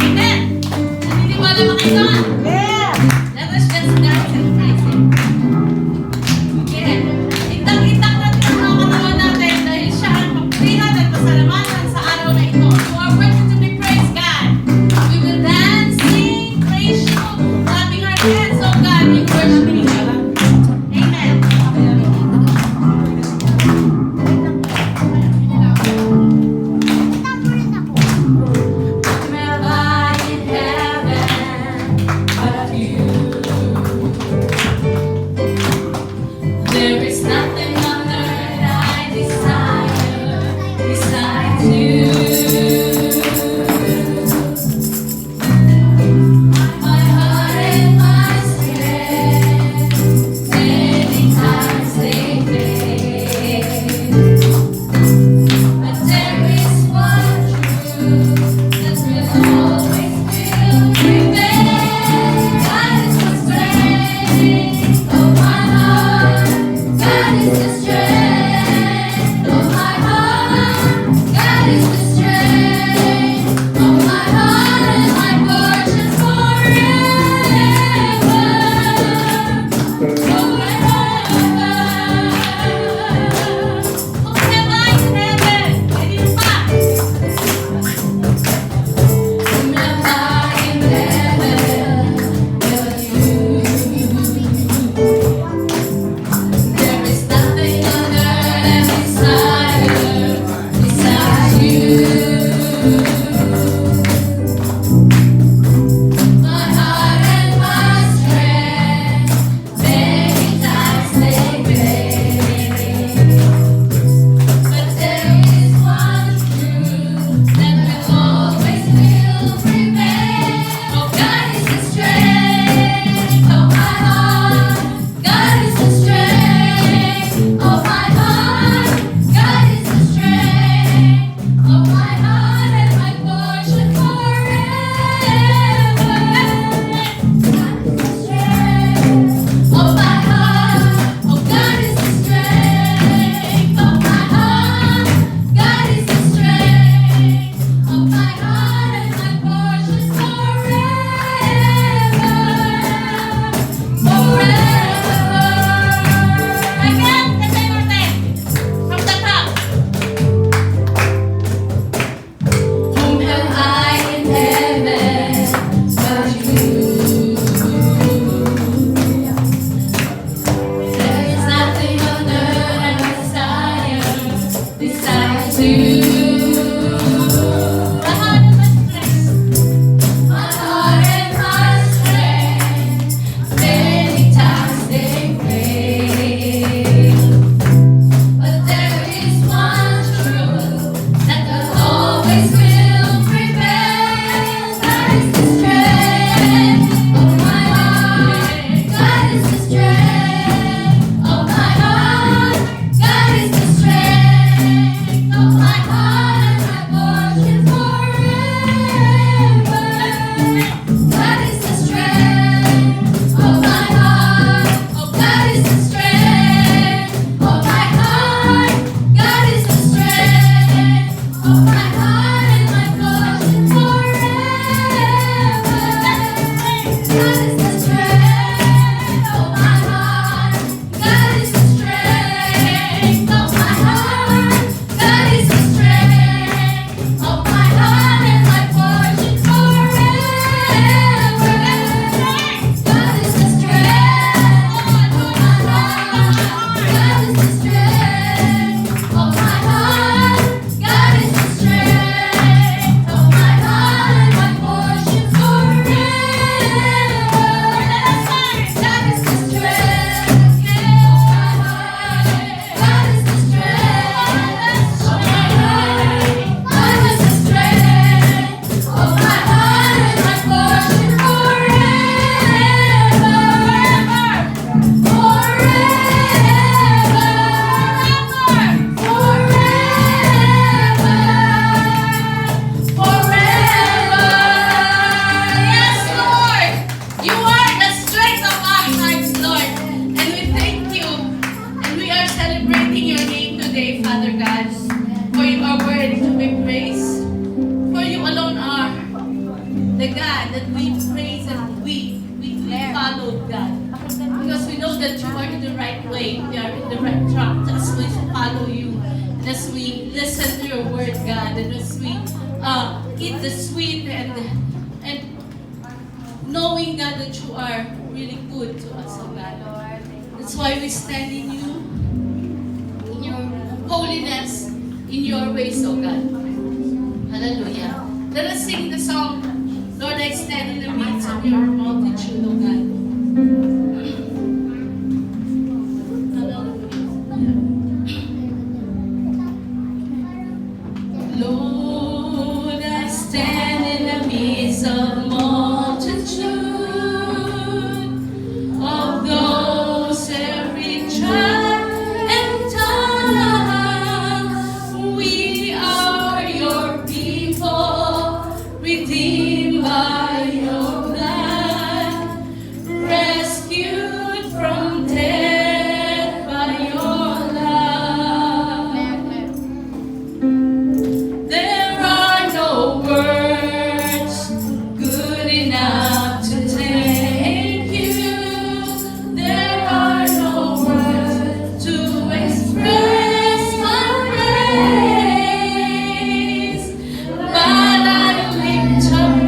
Amen. Naniniwala ba kayo doon? Yeah. Let us just dance and praise Him. Okay. Itang-itang natin ang mga katawan natin dahil siya ang papurihan at pasalamatan sa araw na ito. You are worthy to be praised, God. We will dance, sing, praise You, clapping our hands, oh God, in worshiping You. Amen. Wherever in God, that we praise and we follow God. Because we know that you are in the right way. We are in the right track. As we follow you, and as we listen to your word, God, and as we eat the sweet and knowing, God, that you are really good to us, oh God. That's why we stand in you, in your holiness, in your ways, oh God. Hallelujah. Let us sing the song, Lord, I stand in the midst of your multitude, oh God. Lord, I stand in the midst of multitude of those every tribe and tongue. We are your people, redeemed by your blood, rescued from death by your love. There are no words good enough to thank you. There are no words to express my praise, but I lift up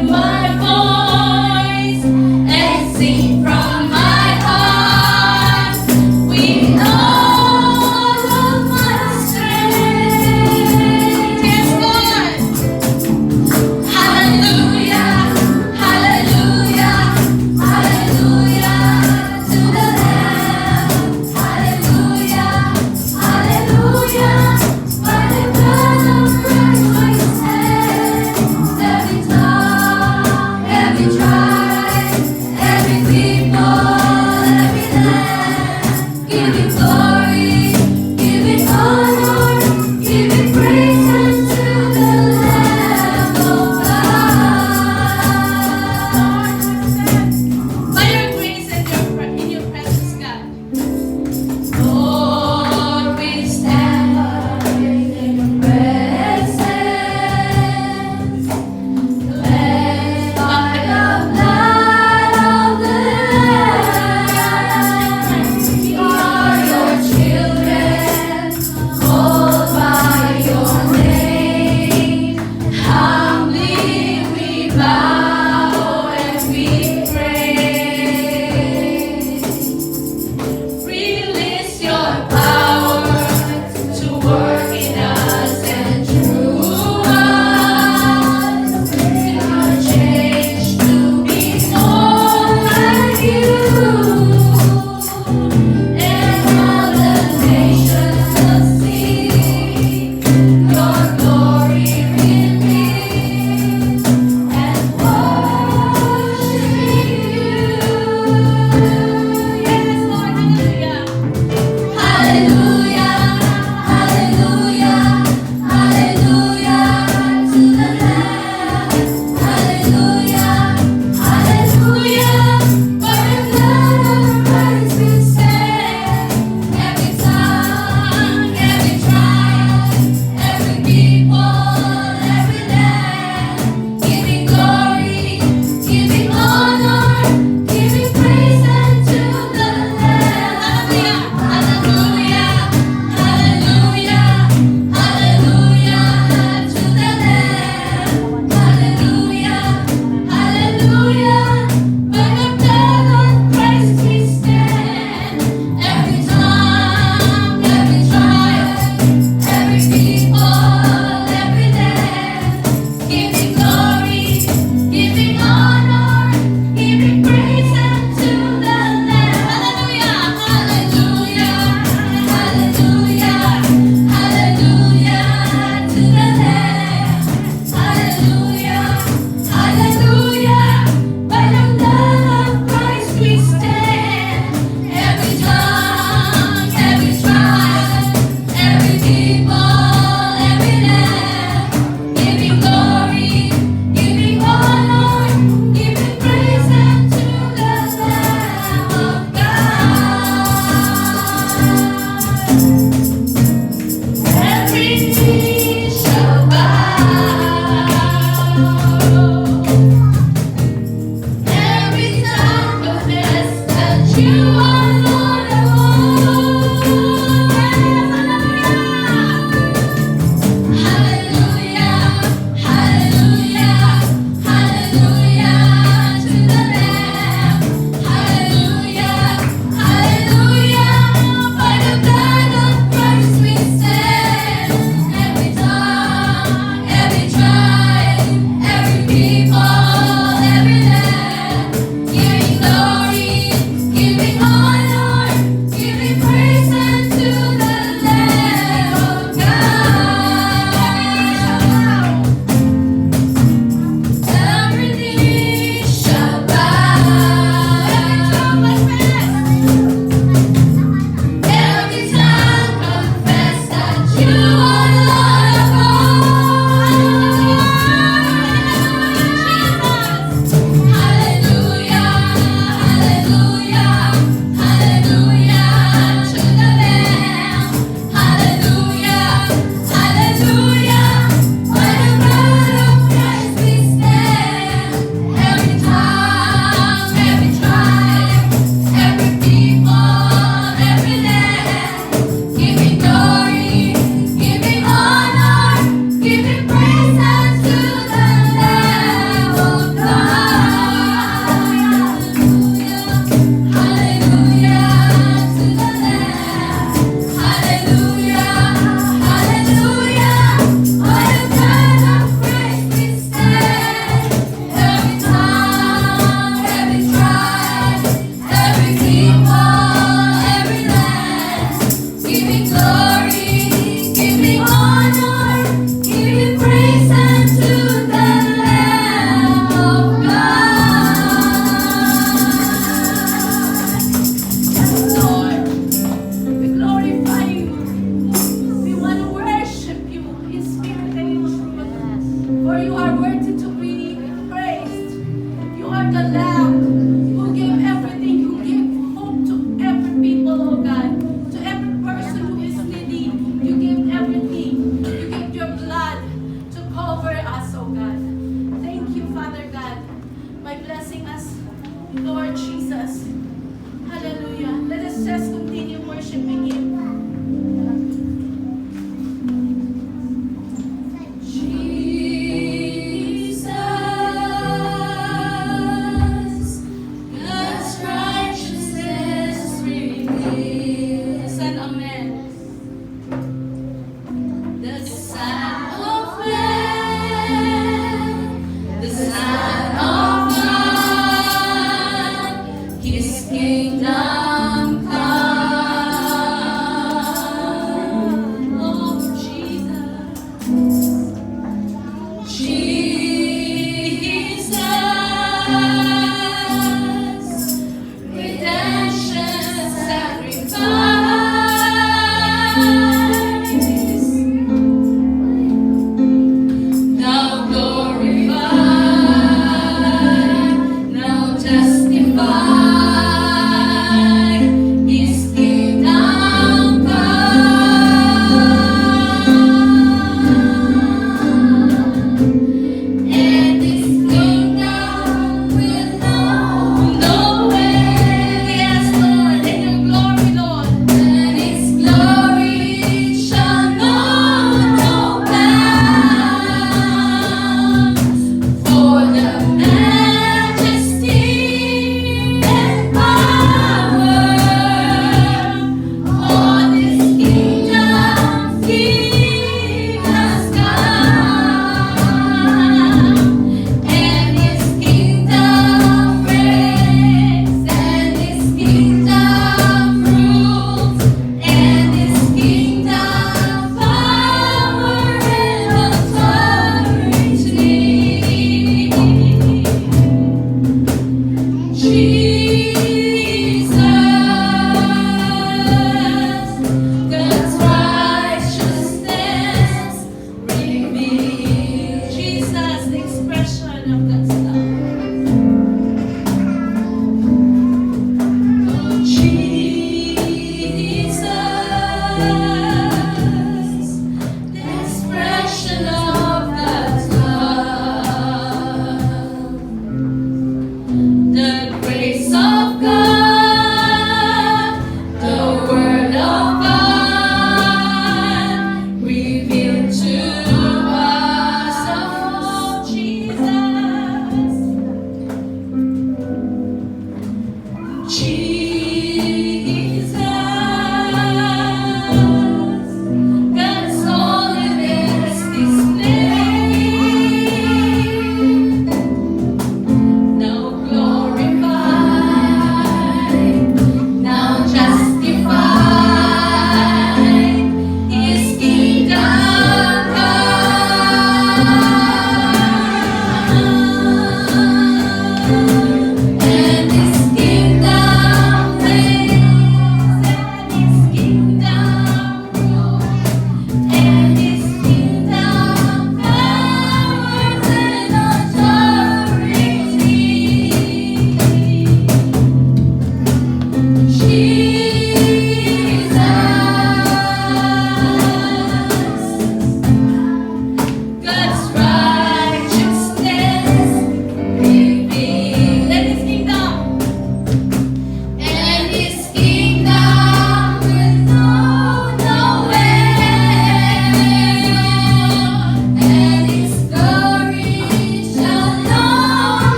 Jesus. Hallelujah. Let us just continue worshiping Him. Jesus, God's righteousness revealed. Said amen. The Son of Man, the Son of God, His kingdom come.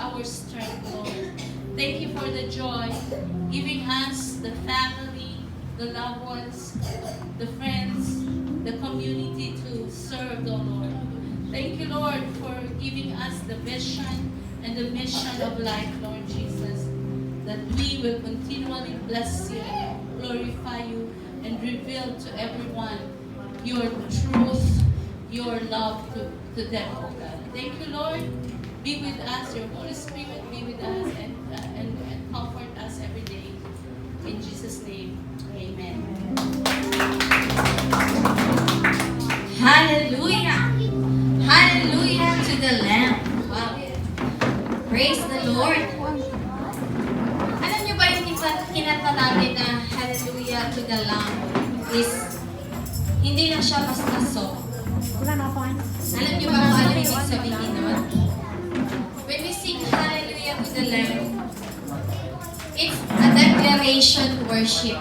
our strength, Lord. Thank you for the joy, giving us the family, the loved ones, the friends, the community to serve the Lord. Thank you, Lord, for giving us the vision and the mission of life, Lord Jesus, that we will continually bless you and glorify you and reveal to everyone your truth, your love to them, oh God. Thank you, Lord. Be with us, your Holy Spirit be with us and comfort us every day. In Jesus' name, amen. Hallelujah! Hallelujah to the Lamb. Wow. Praise the Lord. Alam niyo ba yung kinanta natin na Hallelujah to the Lamb is hindi lang siya basta song. Alam niyo ba kung ano ibig sabihin nun? When we sing Hallelujah to the Lamb, it's a declaration worship.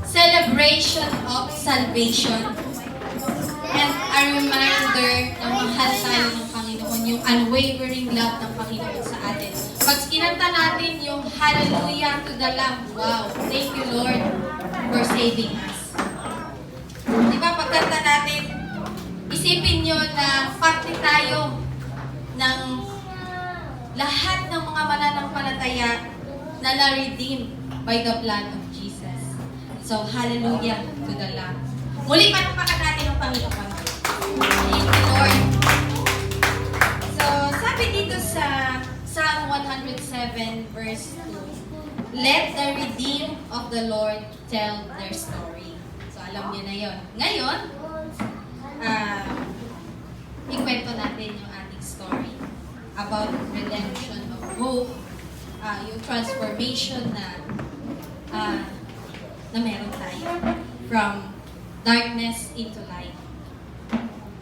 Celebration of salvation. And a reminder na mahal tayo ng Panginoon, yung unwavering love ng Panginoon sa atin. Pag kinanta natin yung Hallelujah to the Lamb, wow, thank you Lord for saving us. Di ba pagkanta natin, isipin nyo na parte tayo ng lahat ng mga mananampalataya na na-redeem by the blood of Jesus. So, Hallelujah to the Lamb. Muli palakpakan natin ang Panginoon. Thank you, Lord. So, sabi dito sa Psalm 107 verse 2, let the redeemed of the Lord tell their story. So, alam niyo na yon. Ngayon, ikwento natin yung ating story about redemption of hope, yung transformation na meron tayo from darkness into light.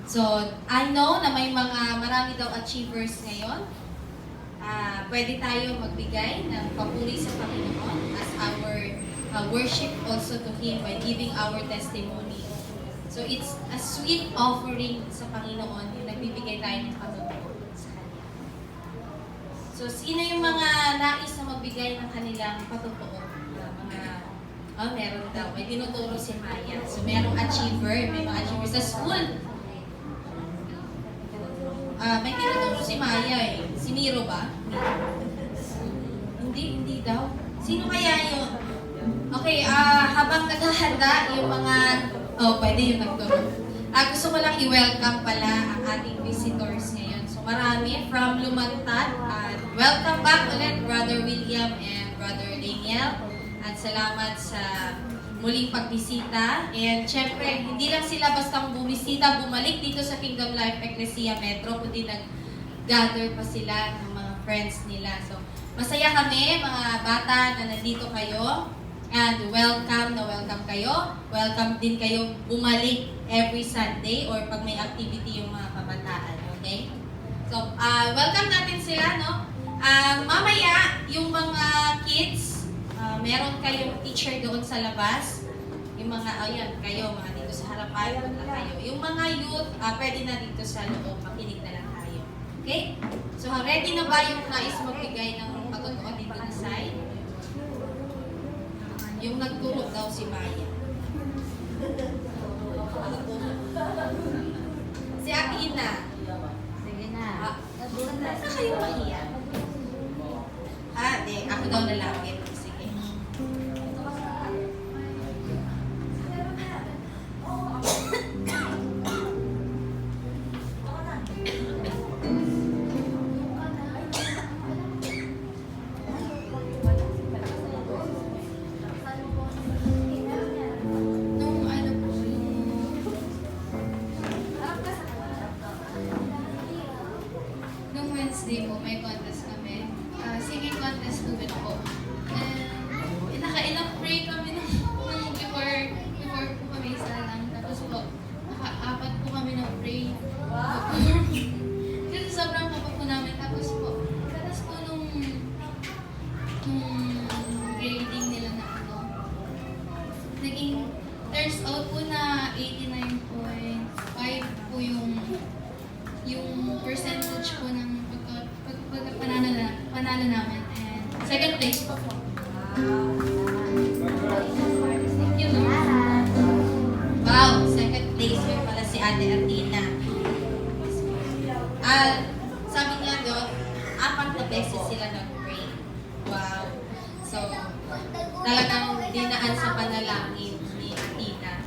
So, I know na may marami daw achievers ngayon. Pwede tayo magbigay ng papuri sa Panginoon as our worship also to Him by giving our testimony. So, it's a sweet offering sa Panginoon yung nagbibigay tayo ng patotoo sa Kanya. So, sino yung mga nais na magbigay ng kanilang patotoo? Meron daw. May tinuturo si Maya. So, merong achiever. May mga achiever sa school. May tinuturo si Maya eh. Si Miro ba? Hindi daw. Sino kaya yun? Okay, habang naghahanda yung mga... pwede yung nagturo. Gusto ko lang i-welcome pala ang ating visitors ngayon. So, marami from Lumantad. Welcome back ulit, Brother William and Brother Daniel. At salamat sa muling pagbisita. And syempre, hindi lang sila bastang bumisita, bumalik dito sa Kingdom Life Ecclesia Metro, kundi nag-gather pa sila ng mga friends nila. So, masaya kami, mga bata na nandito kayo. And welcome kayo. Welcome din kayo bumalik every Sunday or pag may activity yung mga kabataan. Okay? So, welcome natin sila, no? Mamaya, yung mga kids, meron kayong teacher doon sa labas. Yung mga, kayo, mga dito sa harapan, punta kayo. Yung mga youth, pwede na dito sa loob, makinig na lang tayo. Okay? So, ready na ba yung nais magbigay ng patotoo dito na side? Yung nagturo daw si Maya. Si Ate Ina. Sige na. Saan kayo mahiya? Ako daw nalapit. Sige. Nung Wednesday po, may contest kami. Singing contest po po. panalo namin. And second place po po. Thank you, Lord. Wow, second place yun pala si Ate Athena. Sabi niya doon, 4 na beses sila nag-pray. Wow. So, talagang dinaan sa panalangin ni Athena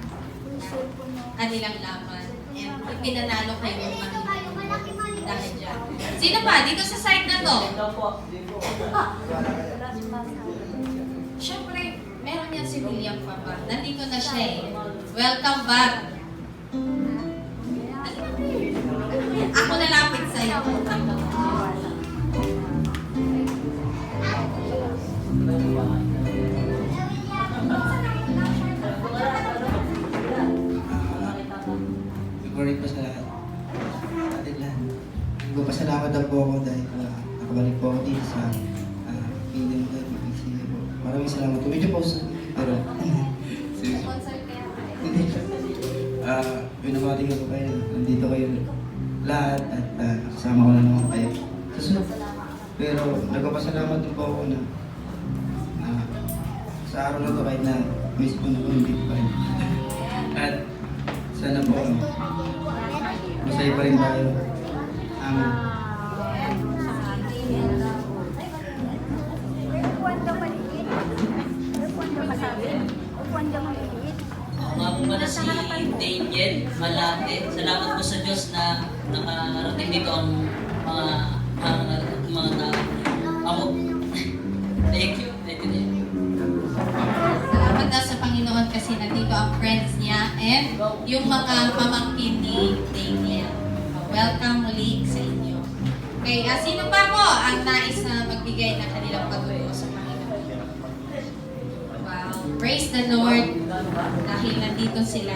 kanilang laban. And pinanalo kayo ng Panginoon dahil dyan. Sino pa? Dito sa side na to? Siyempre, meron yan si William pa ba? Nandito na siya eh. Welcome back. Ako nalapit sa'yo. Good po sa atin lahat. Nagpapasalamat lang po ako dahil nakabalik po ako dito sa Kingdom of God, PCA po. Maraming salamat po. Medyo pause, pero Sponsor kaya. pinamating ko po kayo. Nandito kayo lahat at kasama ko na naman kayo. Susunod. Pero nagpapasalamat din po ako na sa araw na ito kahit na miss po na po hindi pa rin. At sana po masaya pa rin tayo. Amen. Nga po pala si Daniel Malate. Salamat po sa Diyos na nakarating dito ang mga tao. Ako, thank you din. Salamat na sa Panginoon kasi nandito ang friends niya and yung mga pamangkin ni Daniel. Welcome muli sa inyo. Okay, sino pa po ang nais na magbigay ng kanilang patuloy sa Panginoon? Wow, praise the Lord dahil nandito sila.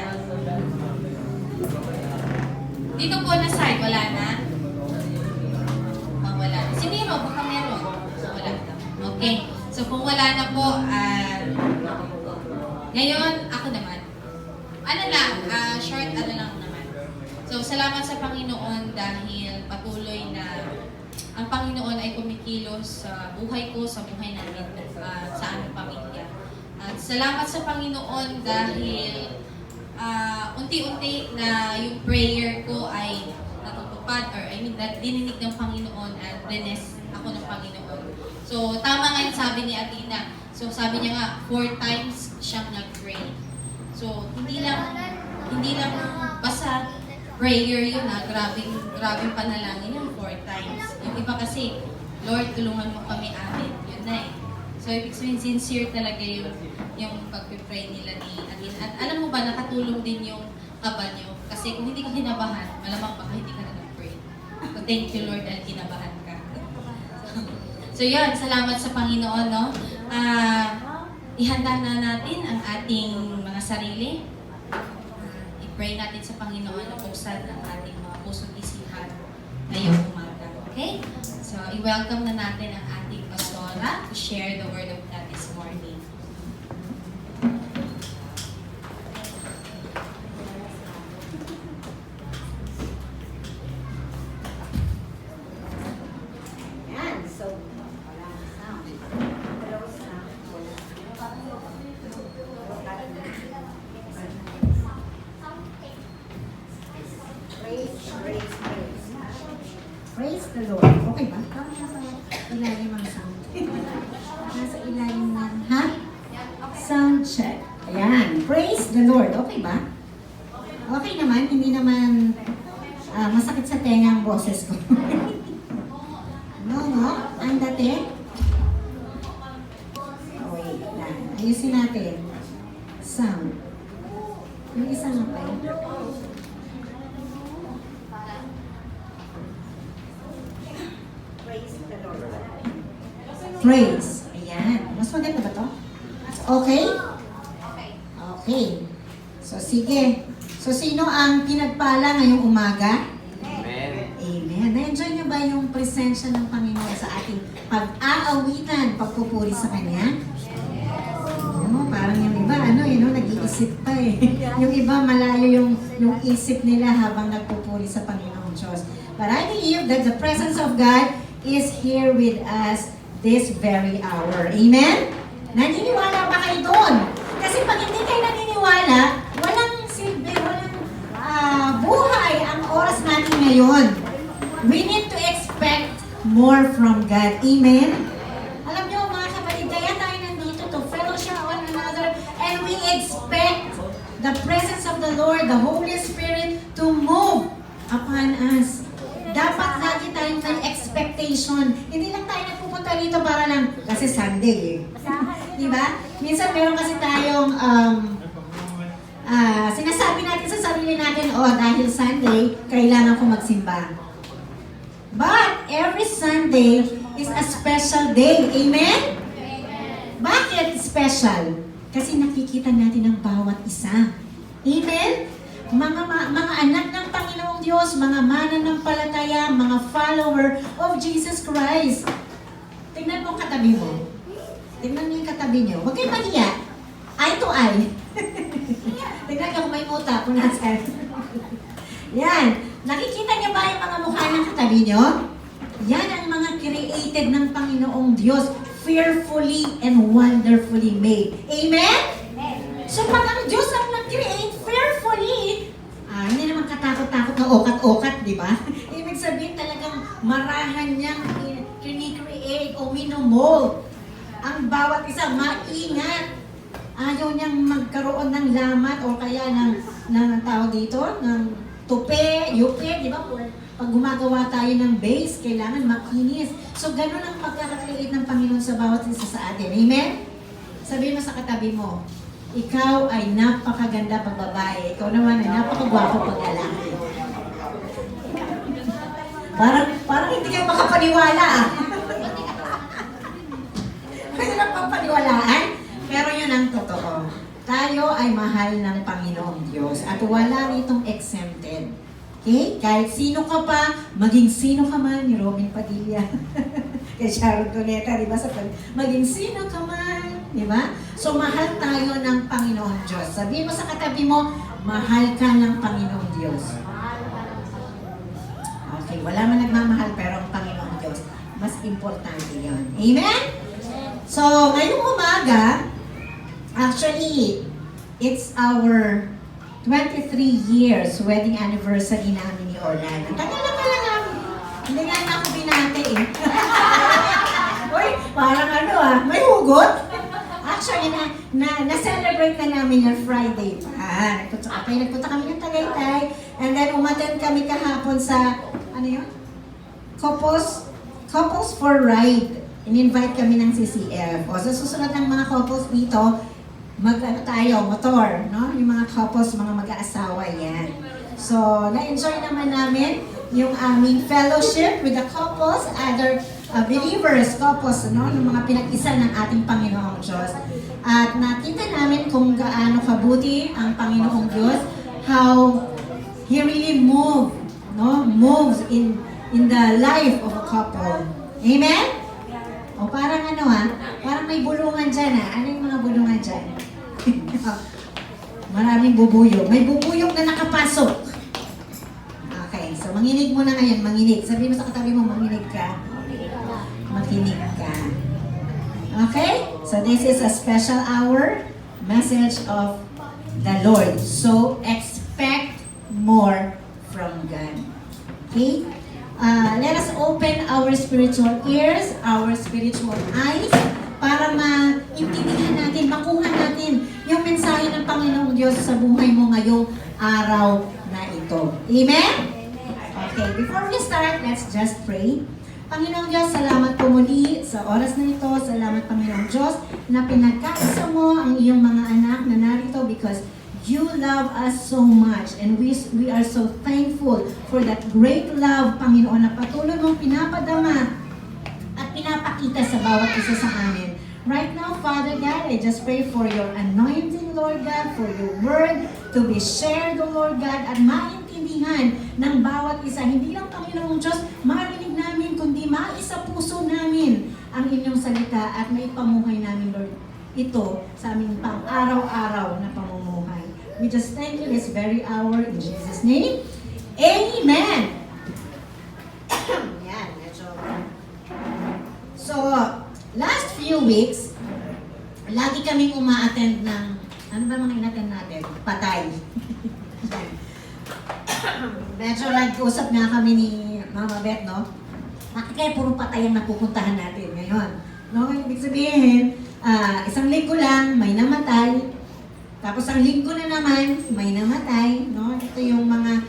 Dito po na side, wala na? Wala. Si Miro, baka meron. Wala na. Okay. So kung wala na po, ngayon, ako naman. Ano lang, short ano lang naman. So salamat sa Panginoon dahil patuloy na ang Panginoon ay kumikilos sa buhay ko, sa buhay namin, sa aming pamilya. At salamat sa Panginoon dahil unti-unti na yung prayer ko ay natutupad or dininig ng Panginoon at bless ako ng Panginoon. So, tama nga yung sabi ni Athena. So, sabi niya nga, 4 times siyang nag-pray. So, hindi lang basta prayer yun ha, grabing panalangin yung 4 times. Yung iba kasi, Lord, tulungan mo kami amin. Yun na eh. So, ibig sabihin, sincere talaga yung pag-pray nila ni Athena. At alam mo ba, nakatulong din yung kaba nyo. Kasi kung hindi ka kinabahan, malamang baka hindi ka na nag-pray. So, thank you Lord dahil kinabahan ka. So, yun, salamat sa Panginoon, no? Ihanda na natin ang ating mga sarili. I-pray natin sa Panginoon na buksan ang ating mga pusong isipan ngayong umaga. Okay? So, i-welcome na natin ang ating pastora to share the word of God this morning. Yan. So, wala sound. Pero sound. Praise the Lord. Okay ba? Parang nasa ilalim ang sound. Nasa ilalim ng, ha? Sound check. Ayan. Praise the Lord. Okay ba? Okay naman. Hindi naman masakit sa tenga ang boses ko. No? Ang dati? Oh, wait lang. Ayusin natin. Sound. Yung isang pa yun. Praise the Lord. Praise. Ayan. Mas maganda ba to? Okay? Okay. So, sige. So, sino ang pinagpala ngayong umaga? Amen. Na-enjoy niyo ba yung presensya ng Panginoon sa ating pag-aawitan, pagpupuri sa Kanya? Parang yung iba, nag-iisip pa eh. Yung iba, malayo yung isip nila habang nagpupuri sa Panginoong Diyos. But I believe that the presence of God is here with us this very hour. Amen? Naniniwala ba kayo doon? Kasi pag hindi kayo naniniwala, walang silbi, walang buhay ang oras natin ngayon. We need to expect more from God. Amen? Alam niyo mga kapatid, kaya tayo nandito to fellowship one another and we expect the presence of the Lord, the Holy Spirit to move upon us. Dapat lagi tayong may expectation. Hindi lang tayo nagpupunta dito para lang, kasi Sunday eh. Diba? Minsan meron kasi tayong sinasabi natin sa sarili natin, oh, dahil Sunday, kailangan ko magsimba. But every Sunday is a special day. Amen? Bakit special? Kasi nakikita natin ang bawat isa. Amen? Mga anak ng Panginoong Diyos, mga mananampalataya, mga follower of Jesus Christ. Tingnan mo ang katabi mo. Tingnan mo yung katabi niyo. Huwag kayong mahiya. Eye to eye. Tingnan niyo kung may muta, kung nasan. Yan. Nakikita niyo ba yung mga mukha ng katabi niyo? Yan ang mga created ng Panginoong Diyos. Fearfully and wonderfully made. Amen? So pag ang Diyos ang nag-create fearfully, hindi naman katakot-takot na okat-okat, di ba? Ibig sabihin talagang marahan niyang kini-create o minomold. Ang bawat isa maingat. Ayaw niyang magkaroon ng lamat o kaya ng tawag dito, ng tupe, yupe, di ba? Pag gumagawa tayo ng base, kailangan makinis. So, ganun ang pagkakakreate ng Panginoon sa bawat isa sa atin. Amen? Sabihin mo sa katabi mo, ikaw ay napakaganda pag babae. Ikaw naman ay napakagwapo pag lalaki. Parang hindi kayo makapaniwala ah. Pwede lang papaniwalaan, pero yun ang totoo. Tayo ay mahal ng Panginoong Diyos at wala ritong exempted. Okay? Kahit sino ka pa, maging sino ka man, ni Robin Padilla, kay Sharon Cuneta, di ba? Maging sino ka man, di ba? So, mahal tayo ng Panginoong Diyos. Sabihin mo sa katabi mo, mahal ka ng Panginoong Diyos. Okay, wala man nagmamahal, pero ang Panginoong Diyos, mas importante yun. Amen? So, ngayong umaga, actually, it's our 23 years wedding anniversary namin ni Orlando. Tagal na pala namin. Hindi nga na ako binati eh. Uy, parang ano may hugot. Actually, na-celebrate na namin yung Friday pa. Nagpunta kami ng Tagaytay. And then, umattend kami kahapon sa, ano yun? Couples for Ride. In-invite kami ng CCF. O, sa susunod ng mga couples dito, tayo, motor, no? Yung mga couples, mga mag-aasawa, yan. So, na-enjoy naman namin yung aming fellowship with the couples, other believers, couples, no? Yung mga pinag-isa ng ating Panginoong Diyos. At nakita namin kung gaano kabuti ang Panginoong Diyos, how He really moves in the life of a couple. Amen? O parang parang may bulungan dyan Ano yung mga bulungan dyan? Maraming bubuyog. May bubuyog na nakapasok. Okay, so manginig mo na ngayon, manginig. Sabi mo sa katabi mo, manginig ka. Makinig ka. Okay? So this is a special hour, message of the Lord. So expect more from God. Okay? Let us open our spiritual ears, our spiritual eyes, para maintindihan natin, makuha natin yung mensahe ng Panginoong Diyos sa buhay mo ngayong araw na ito. Amen? Okay, before we start, let's just pray. Panginoong Diyos, salamat po muli sa oras na ito. Salamat, Panginoong Diyos, na pinagkaisa mo ang iyong mga anak na narito because you love us so much and we are so thankful for that great love, Panginoon, na patuloy mong pinapadama at pinapakita sa bawat isa sa amin. Right now, Father God, I just pray for your anointing, Lord God, for your word to be shared, O Lord God, at maintindihan ng bawat isa. Hindi lang, Panginoong Diyos, marinig namin, kundi maisa puso namin ang inyong salita at maipamuhay namin, Lord, ito sa aming pang-araw-araw na pamumuhay. We just thank you this very hour in Jesus' name. Amen! Yan, medyo few weeks, lagi kaming uma-attend ng, ano ba mga in-attend natin? Patay. Medyo nag-usap nga kami ni Mama Beth, no? Bakit kaya puro patay ang napupuntahan natin ngayon? No? Ibig sabihin, isang linggo lang, may namatay. Tapos ang linggo na naman, may namatay. No? Ito yung mga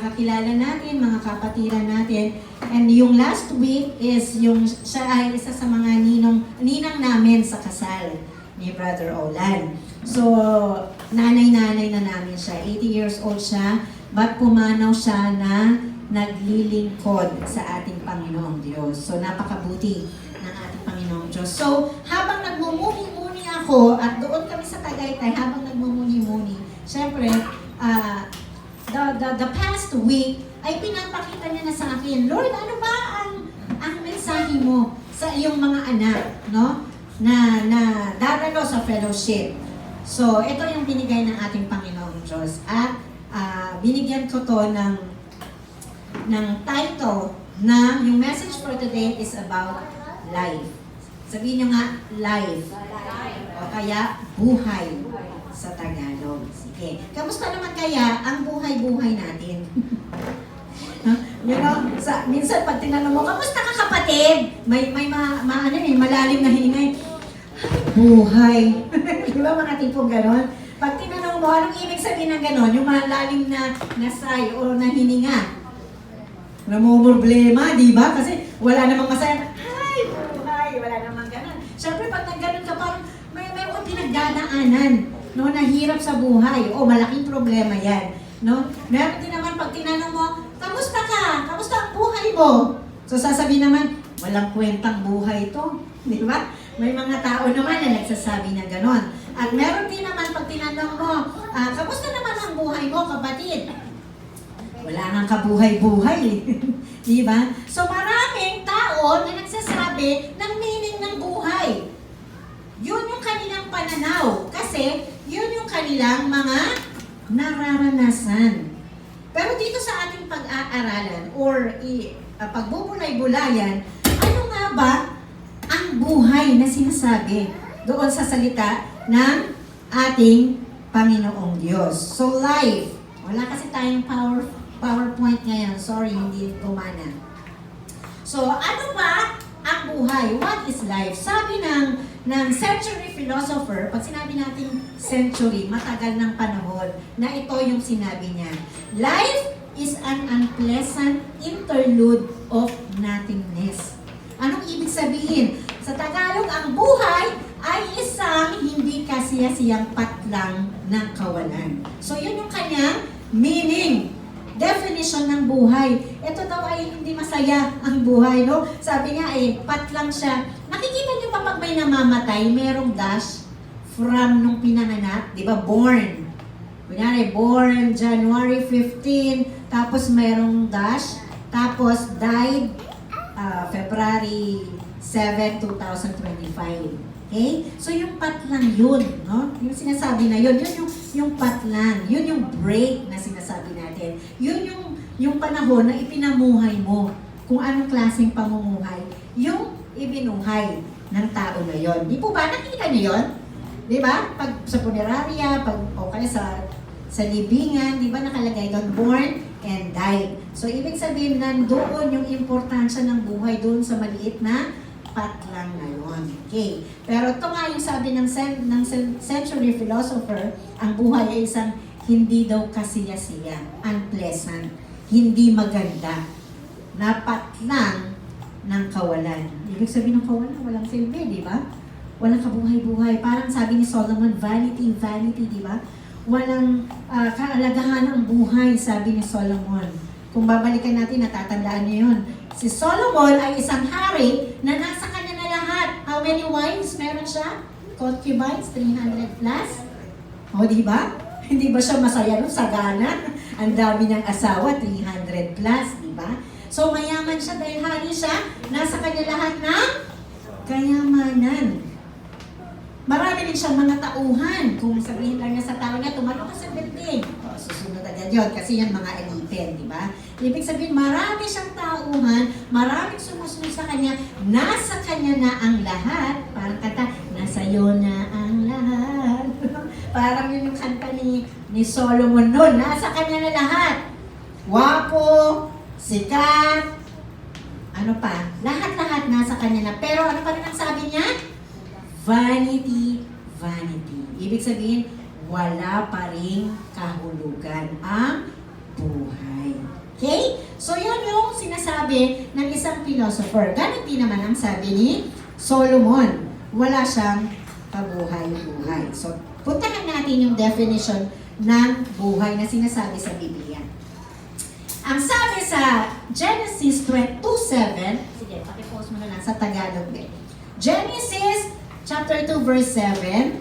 kakilala natin, mga kapatiran natin. And yung last week is yung siya ay isa sa mga ninang namin sa kasal ni Brother Olan. So, nanay-nanay na namin siya. 80 years old siya, but pumanaw siya na naglilingkod sa ating Panginoong Diyos. So, napakabuti ng ating Panginoong Diyos. So, habang nagmumuni-muni ako, at doon kami sa Tagaytay, habang nagmumuni-muni, syempre, the past week, ay pinapakita niya na sa akin, Lord, ano ba ang mensahe mo sa iyong mga anak, no? Na dadalo sa fellowship. So, ito yung binigay ng ating Panginoong Diyos. At binigyan ko to ng title na yung message for today is about life. Sabihin nyo nga, life. O kaya, buhay sa Tagalog. Sige. Kamusta naman kaya ang buhay-buhay natin? You know, minsan pag tinanong mo, kamusta ka kapatid? May malalim na hiningay. Buhay. Di ba mga tipong ganon? Pag tinanong mo, anong ibig sabihin ng ganon? Yung malalim na sigh o na hininga. Namumroblema, di ba? Kasi wala namang masaya. Ay, buhay. Wala namang ganon. Siyempre, pag nagganon ka, parang mayroon kang pinagdadaanan. No, nahirap sa buhay. O, malaking problema yan. No? Meron din naman pag tinanong mo, kamusta ka? Kamusta ang buhay mo? So sasabihin naman, walang kwentang buhay to. Di ba? May mga tao naman na nagsasabi na ganon. At meron din naman pag tinanong mo, kamusta naman ang buhay mo, kapatid? Wala nang kabuhay-buhay. Di ba? So maraming tao na nagsasabi ng meaning ng buhay. Yun yung kanilang pananaw. Kasi yun yung kanilang mga nararanasan. Pero dito sa ating pag-aaralan or pagbubulay-bulayan, ano nga ba ang buhay na sinasabi doon sa salita ng ating Panginoong Diyos? So life, wala kasi tayong PowerPoint ngayon. Sorry, hindi gumana. So ano ba ang buhay? What is life? Sabi ng century philosopher, pag sinabi natin century, matagal ng panahon, na ito yung sinabi niya. Life is an unpleasant interlude of nothingness. Anong ibig sabihin? Sa Tagalog, ang buhay ay isang hindi kasiyasiyang patlang ng kawalan. So yun yung kanyang meaning. Definition ng buhay. Ito daw ay hindi masaya ang buhay, no? Sabi nga patlang siya. Nakikita niyo pa pag may namamatay, merong dash from nung pinanganak, di ba? Born. Kunyari, born January 15, tapos merong dash, tapos died February 7, 2025. Okay? So yung patlang yun, no? Yung sinasabi na yun yung patlang, yun yung break na sinasabi natin. Yun yung panahon na ipinamuhay mo kung anong klaseng pamumuhay yung ibinuhay ng tao na yon. Di po ba? Nakita niyo yon? Di ba? Pag sa punerarya, o kaya sa libingan, di ba nakalagay doon, born and died. So, ibig sabihin nandoon yung importansya ng buhay doon sa maliit na patlang na yun. Okay. Pero ito nga yung sabi ng century philosopher, ang buhay ay isang hindi daw kasiyasiya, unpleasant, hindi maganda, na patlang ng kawalan. Ibig sabihin ng kawalan, walang silbi, di ba? Walang kabuhay-buhay. Parang sabi ni Solomon, vanity, vanity, di ba? Walang kaalagahan ng buhay, sabi ni Solomon. Kung babalikan natin, natatandaan niyo yun. Si Solomon ay isang hari na nasa kanya na lahat. How many wives meron siya? Concubines, 300 plus. O, di ba? Hindi ba siya masaya nun? Sagana. Ang dami ng asawa, 300 plus, di ba? So, mayaman siya dahil hari siya. Nasa kanya lahat ng kayamanan. Marami din siyang mga tauhan. Kung sabihin lang niya sa tao niya, tumalo ka sa building. O, susunod agad yun. Kasi yan mga alipin, di ba? Ibig sabihin, marami siyang tauhan, maraming sumusunod sa kanya, nasa kanya kanya na ang lahat. Parang kanta, nasa iyo na ang lahat. Parang yun yung kanta ni Solomon noon. Nasa kanya na lahat. Wapo, sikat, ano pa, lahat-lahat nasa kanya na. Pero ano pa rin ang sabi niya? Vanity, vanity. Ibig sabihin, wala pa ring kahulugan ang buhay. Okay? So yun yung sinasabi ng isang philosopher. Ganun din naman ang sabi ni Solomon. Wala siyang kabuhay-buhay. So, puntahan natin yung definition ng buhay na sinasabi sa Biblia. Ang sabi sa Genesis 2:7, sige, pakipost mo na lang sa Tagalog din. Genesis chapter 2 verse 7,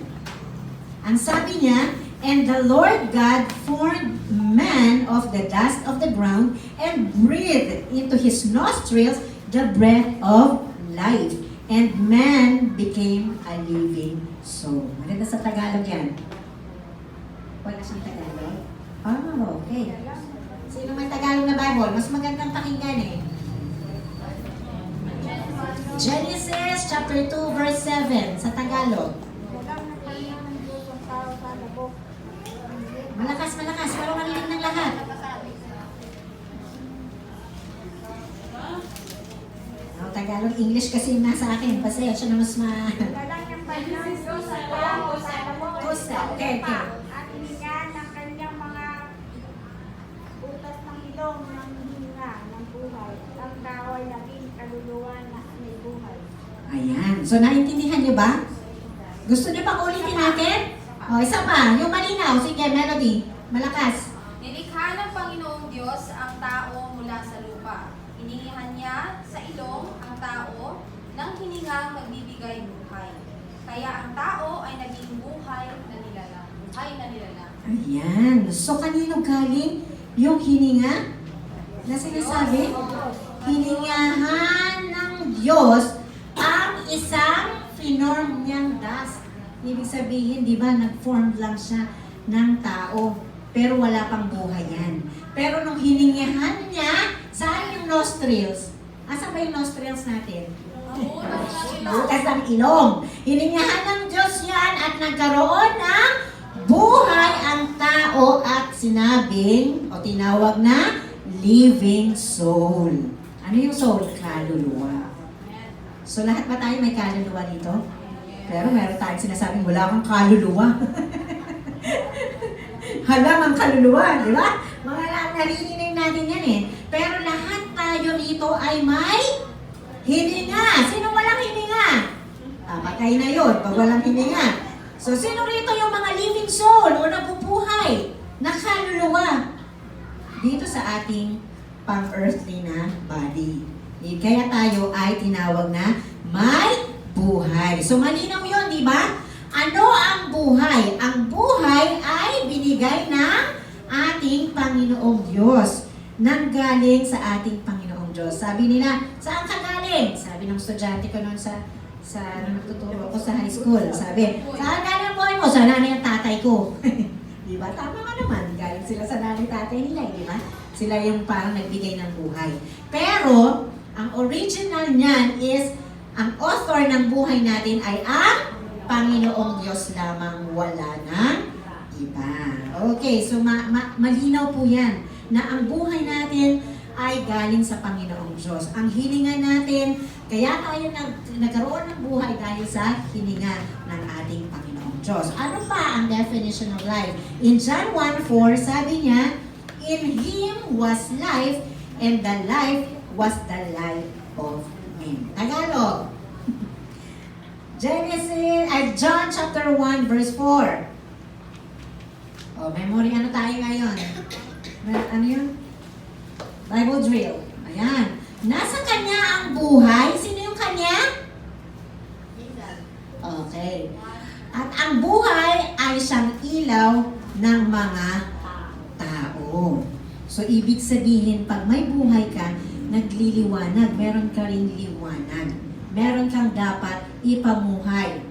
ang sabi niya, and the Lord God formed man of the dust of the ground and breathed into his nostrils the breath of life. And man became a living soul. Maganda sa Tagalog yan. Wala siyang Tagalog? Oh, okay. Sino may Tagalog na Bible? Mas magandang pakinggan eh. Genesis chapter 2 verse 7 sa Tagalog. Malakas, malakas. Para marinig ng lahat. Oh, Tagalog, English kasi yung nasa akin. Pasensya na mas Tusa. Okay, okay. At hininga ng kanyang mga butas ng ilong ng hininga ng buhay. Ang tao ay naging kaluluwa na may buhay. Ayan. So, naintindihan niyo ba? Gusto niyo pang ulitin natin? O, isa pa. Yung malinaw. Sige, Melody. Malakas. Nilikha ng Panginoong Diyos ang tao mula sa lupa. Hiningihan niya sa ilong ang tao ng hiningang magbibigay buhay. Kaya ang tao ay naging buhay na nilalang. Buhay na nilalang. Ayan. So, kanino galing yung hininga na sinasabi? Hiningahan ng Diyos ang isang finorm niyang dust. Ibig sabihin, di ba, nag-form lang siya ng tao, pero wala pang buhay yan. Pero nung hiningahan niya, saan yung nostrils? Asa ba yung nostrils natin? Bukas ng ilong. Hiningahan ng Diyos yan at nagkaroon ng buhay ang tao at sinabing, o tinawag na, living soul. Ano yung soul? Kaluluwa. So lahat ba tayo may kaluluwa dito? Pero meron tayong sinasabing wala kang kaluluwa. Halang ang kaluluwa, di ba? Mga naririnig natin yan eh. Pero lahat tayo rito ay may hininga. Sino walang hininga? Patay na yun pag walang hininga. So sino rito yung mga living soul o nabubuhay na kaluluwa? Dito sa ating pang-earthly na body. Kaya tayo ay tinawag na may buhay. So malinaw yun, di ba? Ano ang buhay? Ang buhay ay binigay ng ating Panginoong Diyos. Nanggaling sa ating Panginoong Diyos. Sabi nila, saan ka galing? Sabi ng estudyante ko noon sa nagtuturo ko sa high school. Sabi, saan galing ang buhay mo? Sa nanay at tatay ko. Di ba? Tama ka naman. Galing sila sa nanay at tatay nila, di ba? Sila yung parang nagbigay ng buhay. Pero, ang original niyan is, ang author ng buhay natin ay ang Panginoong Diyos lamang, wala ng iba. Okay, so malinaw po yan na ang buhay natin ay galing sa Panginoong Diyos. Ang hininga natin, kaya tayo nagkaroon ng buhay dahil sa hininga ng ating Panginoong Diyos. Ano pa ang definition of life? In John 1:4, sabi niya, in Him was life, and the life was the life of men. Tagalog. John chapter 1 verse 4. Oh, memory ano tayo ngayon? Ano yun? Bible drill. Ayan. Nasa kanya ang buhay. Sino yung kanya? Okay. At ang buhay ay siyang ilaw ng mga tao. So, ibig sabihin, pag may buhay ka, nagliliwanag, meron ka rin liwanag. Meron kang dapat ipamuhay.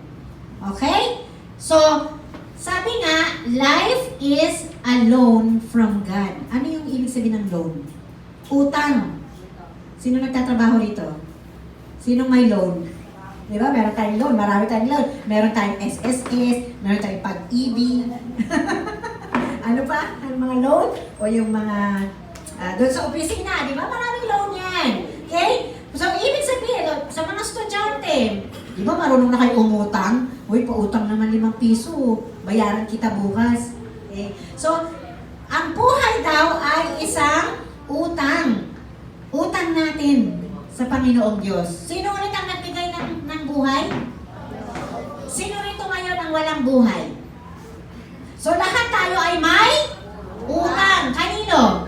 Okay? So, sabi nga, life is a loan from God. Ano yung ibig sabihin ng loan? Utang. Sino nagtatrabaho rito? Sino may loan? Di ba? Meron tayong loan, marami tayong loan. Meron tayong SSS, meron tayong pag-ibig. Ano pa? Ano mga loan? O yung mga doon sa opisina, di ba? Maraming loan yan. Okay? So, ibig sabihin, sa mga estudyante, di ba marunong na kayo umutang? Uy, pautang naman 5 piso. Bayaran kita bukas. Okay? So, ang buhay daw ay isang utang. Utang natin sa Panginoong Diyos. Sino ulit ang nagbigay ng buhay? Sino rito ngayon ang walang buhay? So, lahat tayo ay may utang. Kanino?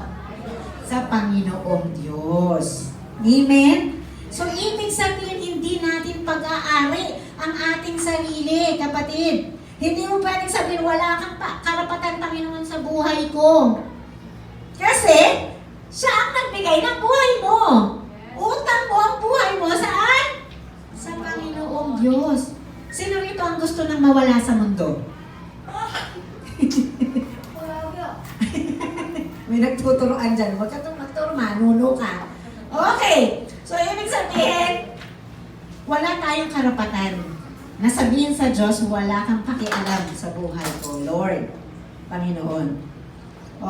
Sa Panginoong Diyos. Amen? So, ibig sabihin, hindi natin pag-aari ang ating sarili, kapatid. Hindi mo pwedeng sabihin, wala kang karapatan, Panginoon, sa buhay ko. Kasi, siya ang nagbigay ng buhay mo. Utang mo ang buhay mo saan? Sa Panginoong Diyos. Sino rito ang gusto nang mawala sa mundo? May nagtuturoan dyan. Huwag ka itong magturo, manuno ka. Okay. So, ibig sabihin, wala tayong karapatan na sabihin sa Diyos, wala kang pakialam sa buhay ko, Lord, Panginoon.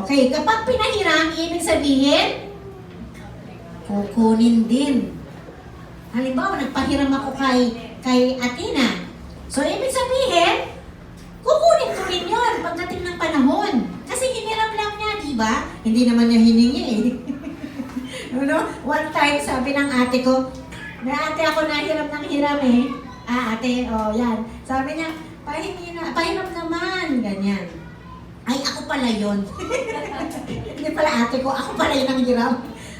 Okay, kapag pinahiram, ibig sabihin, kukunin din. Halimbawa, nagpahiram ako kay Athena. So, ibig sabihin, kukunin ko rin yun pagdating ng panahon. Kasi hiniram lang niya, di ba? Hindi naman niya hiningi eh. One time, sabi ng ate ko, may ate ako nahiram ng hiram eh. Ate, yan. Sabi niya, pahiram naman. Ganyan. Ay, ako pala yun. Hindi pala ate ko, ako pala yun ang hiram.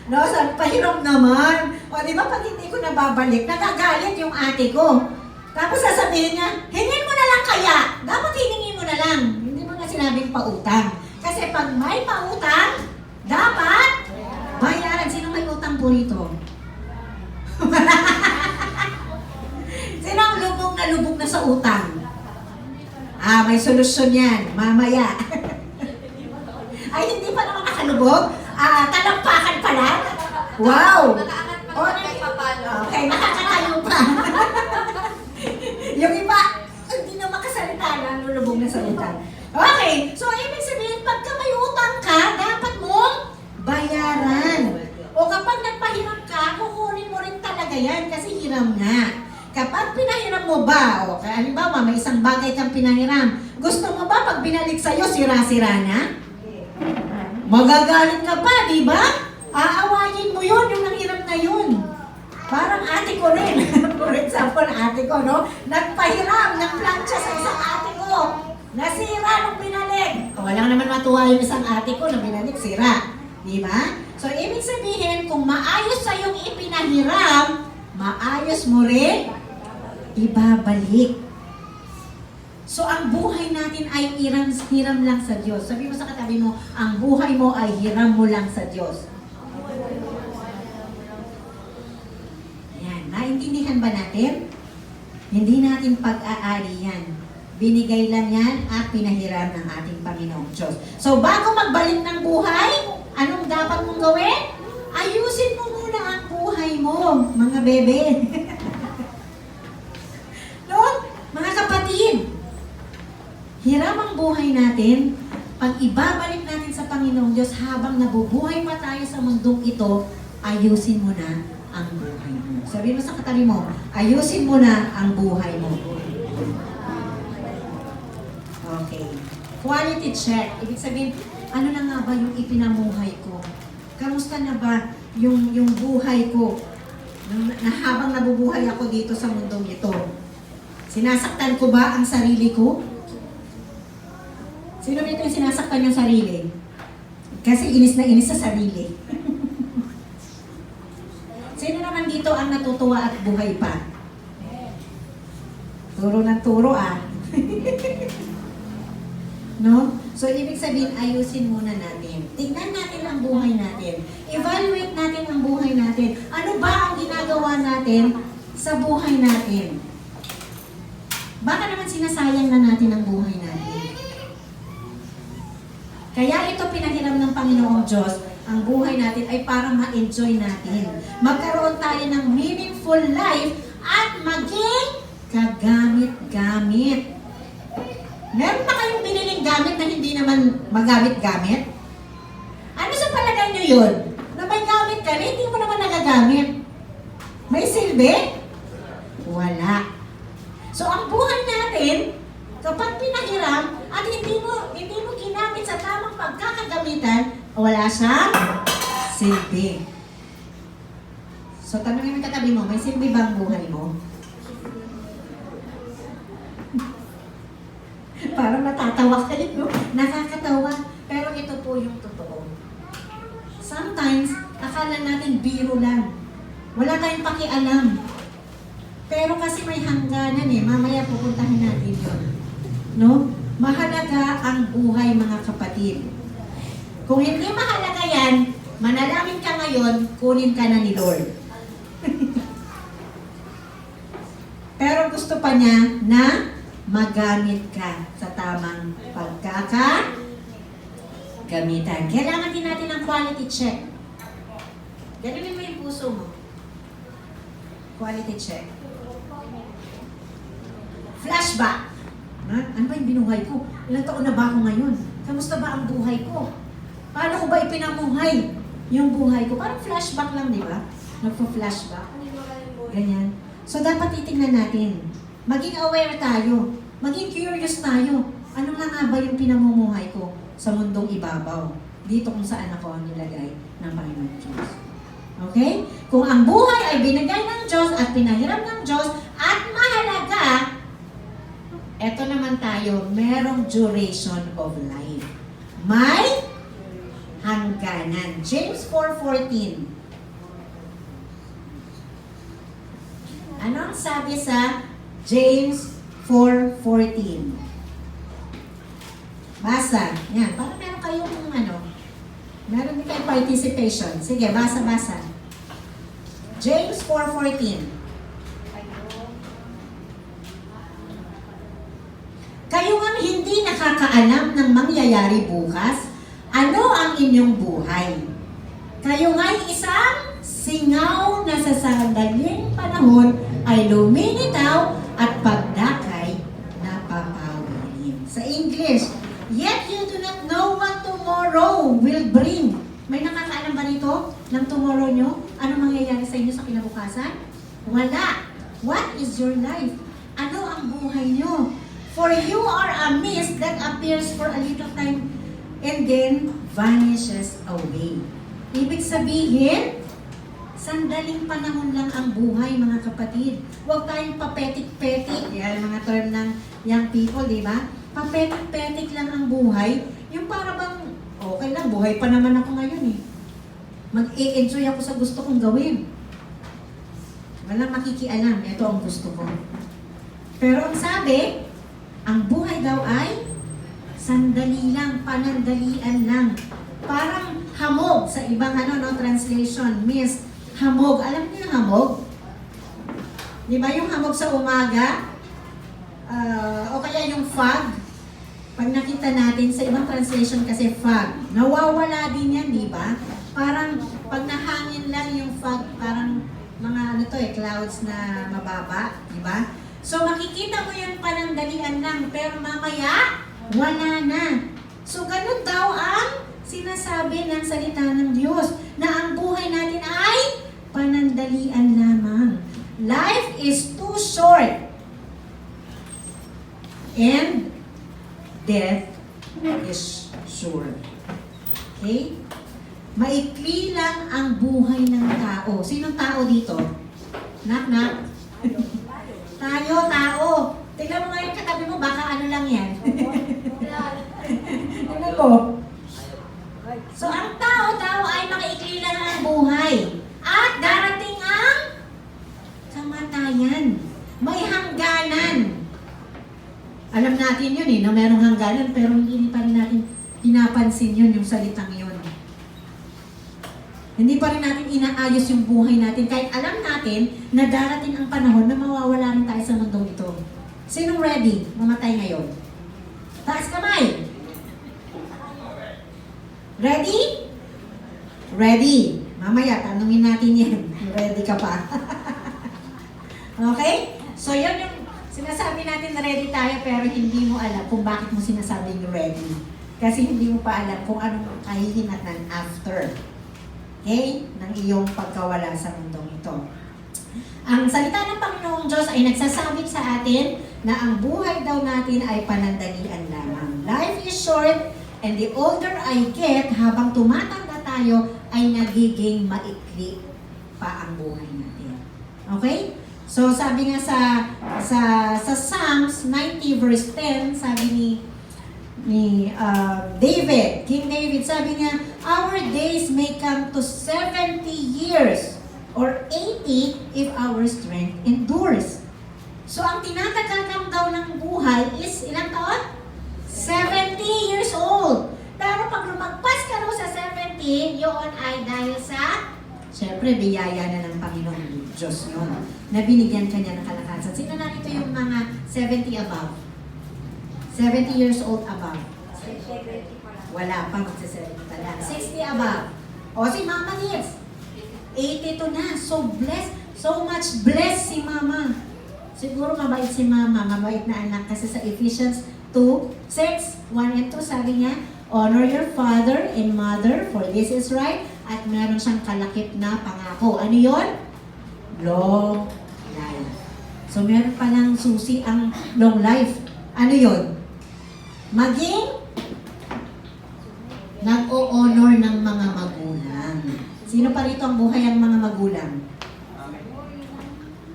No, sabi, pahiram naman. O, di ba, pag hindi ko nababalik, nagagalit yung ate ko. Tapos sasabihin niya, hingin mo na lang kaya. Dapat hiningin mo na lang. Hindi mo na sinabing pautang. Kasi pag may pautang, dapat bayaran. Sino may utang po rito? Sino ang lubog na sa utang? May solusyon yan. Mamaya. Ay, hindi pa naman nakalubog? Talampakan pala? Wow! Nakaangat pa ng papalo. Okay, nakakatayo pa. Yung iba, hindi na makasalita na lulubog na sa utang. Okay, so ibig sabihin, pagka may utang ka, dapat mong bayaran. O kapag nagpahiram ka, kukunin mo rin talaga yan kasi hiram nga. Kapag pinahiram mo ba, o halimbawa may isang bagay kang pinahiram, gusto mo ba pag binalik sa'yo, sira-sira na? Magagalit ka pa, di ba? Aawayin mo yun, yung nanghiram na yun. Parang ate ko rin. For example, ate ko, no? Nagpahiram ng plancha sa isang ate ko. Nasira nung binalik. Walang naman matuwa yung isang ate ko na binalik, sira. Di ba? So, ibig sabihin, kung maayos sa yung ipinahiram, maayos mo rin, ibabalik. So, ang buhay natin ay hiram lang sa Diyos. Sabi mo sa katabi mo, ang buhay mo ay hiram mo lang sa Diyos. Yan. Naintindihan ba natin? Hindi natin pag-aari yan. Binigay lang yan at pinahiram ng ating Panginoong Diyos. So, bago magbalik ng buhay, anong dapat mong gawin? Ayusin mo muna ang buhay mo, mga bebe. No? Mga kapatid, hiram ang buhay natin. Pag ibabalik natin sa Panginoong Diyos, habang nabubuhay pa tayo sa mundong ito, ayusin mo na ang buhay mo. Sabi mo sa katabi mo, ayusin mo na ang buhay mo. Okay. Quality check. Ibig sabihin, ano na nga ba yung ipinamuhay ko? Kamusta na ba yung buhay ko? Na habang nabubuhay ako dito sa mundong ito. Sinasaktan ko ba ang sarili ko? Sino dito yung sinasaktan yung sarili? Kasi inis na inis sa sarili. Sino naman dito ang natutuwa at buhay pa? Turo ng turo No? So, ibig sabihin, ayusin muna natin. Tignan natin ang buhay natin. Evaluate natin ang buhay natin. Ano ba ang ginagawa natin sa buhay natin? Baka naman sinasayang na natin ang buhay natin. Kaya ito pinahiram ng Panginoong Diyos, ang buhay natin ay para ma-enjoy natin. Magkaroon tayo ng meaningful life at maging kagamit-gamit. Meron pa kayong biniling gamit na hindi naman magamit-gamit? Ano sa palagay nyo yun? Na may gamit ka na hindi mo naman nagagamit. May silbi? Wala. So ang buhay natin, kapag pinahiram at hindi mo ginamit sa tamang pagkakagamitan, wala siyang silbi. So tanongin mo katabi mo, may silbi ba ang buhay mo? Parang natatawa kayo, no? Nakakatawa. Pero ito po yung totoo. Sometimes, akala natin biro lang. Wala tayong pakialam. Pero kasi may hangganan eh. Mamaya pupuntahan natin yun. No? Mahalaga ang buhay, mga kapatid. Kung hindi mahalaga yan, manalangin ka ngayon, kunin ka na ni Lord. Pero gusto pa niya na magamit ka sa tamang pagkakagamitan. Kailangan din natin ng quality check. Ganunin mo yung puso mo. Quality check. Flashback. Ano ba yung binuhay ko? Ilang taon na ba ako ngayon? Kamusta ba ang buhay ko? Paano ko ba ipinamuhay yung buhay ko? Parang flashback lang, di ba? Nagpo-flashback. Ganyan. So, dapat titingnan natin. Maging aware tayo. Maging curious tayo. Ano na nga ba yung pinamumuhay ko sa mundong ibabaw? Dito kung saan ako nilagay ng Panginoon Diyos. Okay? Kung ang buhay ay binigay ng Diyos at pinahiram ng Diyos at mahalaga, eto naman tayo, merong duration of life. May hangganan. James 4:14. Ano ang sabi sa James 4:14? Basa. Yan. Parang meron kayong meron din kayong participation. Sige, basa. James 4:14. Kayo ang hindi nakakaalam ng mangyayari bukas, ano ang inyong buhay? Kayo nga'y isang singaw na sa sandaling panahon ay lumilitaw at pagdakay napapawalin. Sa English, yet you do not know what tomorrow will bring. May nakakaalam ba nito ng tomorrow nyo? Ano mangyayari sa inyo sa kinabukasan? Wala. What is your life? Ano ang buhay nyo? For you are a mist that appears for a little time and then vanishes away. Ibig sabihin, sandaling panahon lang ang buhay, mga kapatid. Huwag tayong papetik-petik. Yan, mga term ng young people, di ba? Papetik-petik lang ang buhay. Yung para bang, okay lang, buhay pa naman ako ngayon eh. Mag-e-enjoy ako sa gusto kong gawin. Walang makikialam, ito ang gusto ko. Pero ang sabi, ang buhay daw ay sandali lang, panandalian lang. Parang hamog sa ibang translation, mist. Hamog. Alam niyo yung hamog? Di ba yung hamog sa umaga? O kaya yung fog? Pag nakita natin sa ibang translation kasi fog, nawawala din yan, di ba? Parang pag nahangin lang yung fog, parang mga clouds na mababa, di ba? So makikita mo yung panandalian lang, pero mamaya, wala na. So ganun daw ang sinasabi ng salita ng Diyos, na ang buhay natin ay panandalian lamang. Life is too short. And death is sure. Okay? Maikli lang ang buhay ng tao. Sinong tao dito? Knock. Tayo, tao. Tingnan mo ngayon katabi mo, baka ano lang yan. Tingnan mo. So, ang tao ay makiikli lang ang buhay. At darating ang kamatayan. May hangganan. Alam natin yun na merong hangganan, pero hindi pa rin natin pinapansin yun, yung salitang yun. Hindi pa rin natin inaayos yung buhay natin. Kahit alam natin na darating ang panahon na mawawala rin tayo sa mundong ito. Sinong ready mamatay ngayon? Taas kamay! Ready? Ready. Mamaya, tanungin natin yan. Ready ka pa? Okay? So, yun yung Sinasabi natin na ready tayo pero hindi mo alam kung bakit mo sinasabing ready. Kasi hindi mo pa alam kung anong kahihinatnan after. Okay? Ng iyong pagkawala sa mundong ito. Ang salita ng Panginoong Diyos ay nagsasabi sa atin na ang buhay daw natin ay panandalian lamang. Life is short and the older I get, habang tumatanda tayo, ay nagiging maikli pa ang buhay natin. Okay? So sabi nga sa Psalms 90 verse 10, sabi ni David, King David, sabi niya, our days may come to 70 years or 80 if our strength endures. So ang tinatagal lang daw ng buhay is ilang taon? 70 years old. Pero pag lumagpas ka raw sa 70, yun ay dahil sa, syempre, biyaya na ng Panginoon Diyos yun, na binigyan ka niya ng kalakasan. Sino na ito yung mga 70 above? 70 years old above? Wala pa, magsa-70 pa lang. 60 above. O si Mama Liz, 82 na. So blessed, so much blessed si Mama. Siguro mabait si Mama, mabait na anak. Kasi sa Ephesians 2:6, 1 and 2, sabi niya, honor your father and mother, for this is right. At meron siyang kalakip na pangako. Ano yon? Long life. So meron palang susi ang long life. Ano yon? Maging nag-o-honor ng mga magulang. Sino pa rito ang buhay ang mga magulang?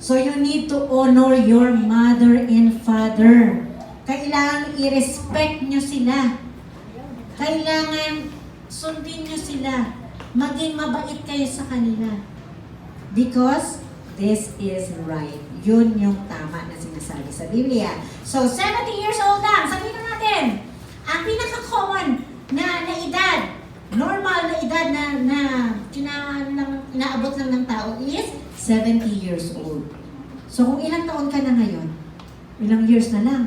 So you need to honor your mother and father. Kailangan i-respect nyo sila. Kailangan sundin nyo sila. Maging mabait kayo sa kanila. Because this is right. Yun yung tama na sinasabi sa Biblia. So 70 years old lang. Sabihin na natin, ang pinaka-common na edad, normal na edad na inaabot lang ng tao is 70 years old. So kung ilang taon ka na ngayon, ilang years na lang.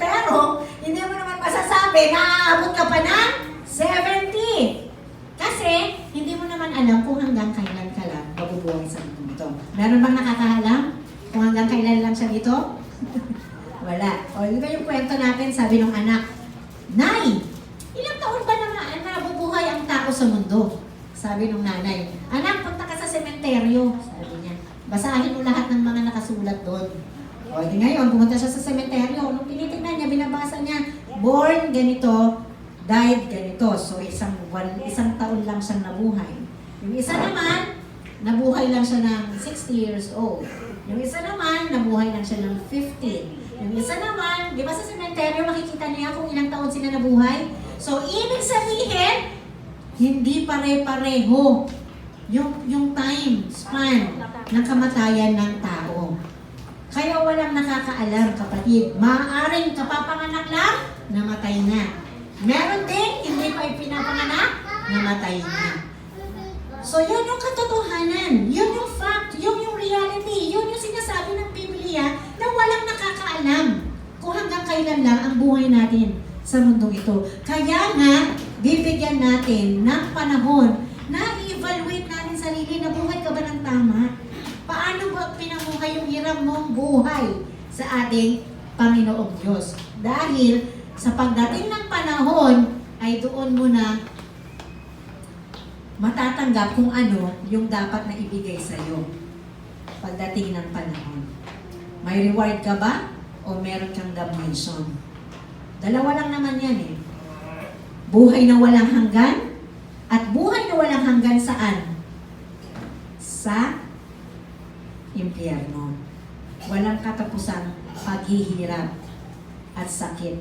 Pero, hindi mo naman masasabi na aabot ka pa ng 70. Kasi, hindi mo naman alam kung hanggang kailan ka lang mabubuhay sa mundo ito. Meron bang nakakaalam kung hanggang kailan lang siya dito? Wala. O, di ba yung kwento natin, sabi ng anak, Nay, ilang taon ba naman nabubuhay ang tao sa mundo? Sabi ng nanay, anak, punta ka sa sementeryo. Sabi niya, basahin mo lahat ng mga nakasulat doon. O, di ngayon, pumunta siya sa sementeryo. Nung tinitignan niya, binabasa niya, born ganito, died ganito. So, isang taon lang siyang nabuhay. Yung isa naman, nabuhay lang siya ng 60 years old. Yung isa naman, nabuhay lang siya ng 50. Yung isa naman, di ba sa sementeryo, makikita niya kung ilang taon sila nabuhay? So, ibig sabihin, hindi pare-pareho yung time span ng kamatayan ng tao. Kaya walang nakakaalam, kapatid. Maaaring kapapanganak lang, namatay na. Meron din, hindi pa ipinapanganak, namatay na. So, yun yung katotohanan. Yun yung fact. Yun yung reality. Yun yung sinasabi ng Biblia na walang nakakaalam kung hanggang kailan lang ang buhay natin sa mundong ito. Kaya nga, bibigyan natin ng panahon na i-evaluate natin sarili na buhay ka ba ng tama? Paano ba pinamuhay yung hirap mong buhay sa ating Panginoong Diyos? Dahil sa pagdating ng panahon, ay doon mo na matatanggap kung ano yung dapat na ibigay sa iyo pagdating ng panahon. May reward ka ba o meron kang damnation? Dalawa lang naman yan eh. Buhay na walang hanggan at buhay na walang hanggan saan? Sa impyerno. Walang katapusang paghihirap at sakit.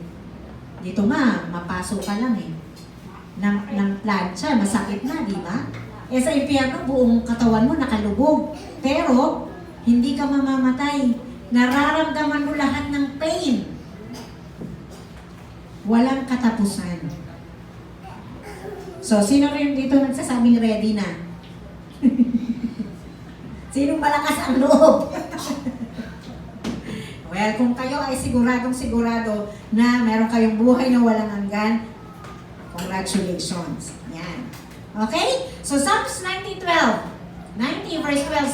Dito nga, mapasok ka lang eh. Ng plancha, masakit na, di ba? Eh sa impyerno, buong katawan mo nakalubog. Pero, hindi ka mamamatay. Nararamdaman mo lahat ng pain. Walang katapusan. So, sino rin dito nagsasabing ready na? Sinong malakas ang loob? Well, kung kayo ay siguradong sigurado na meron kayong buhay na walang hanggan, congratulations. Yan. Okay? So, Psalms 90 verse 12,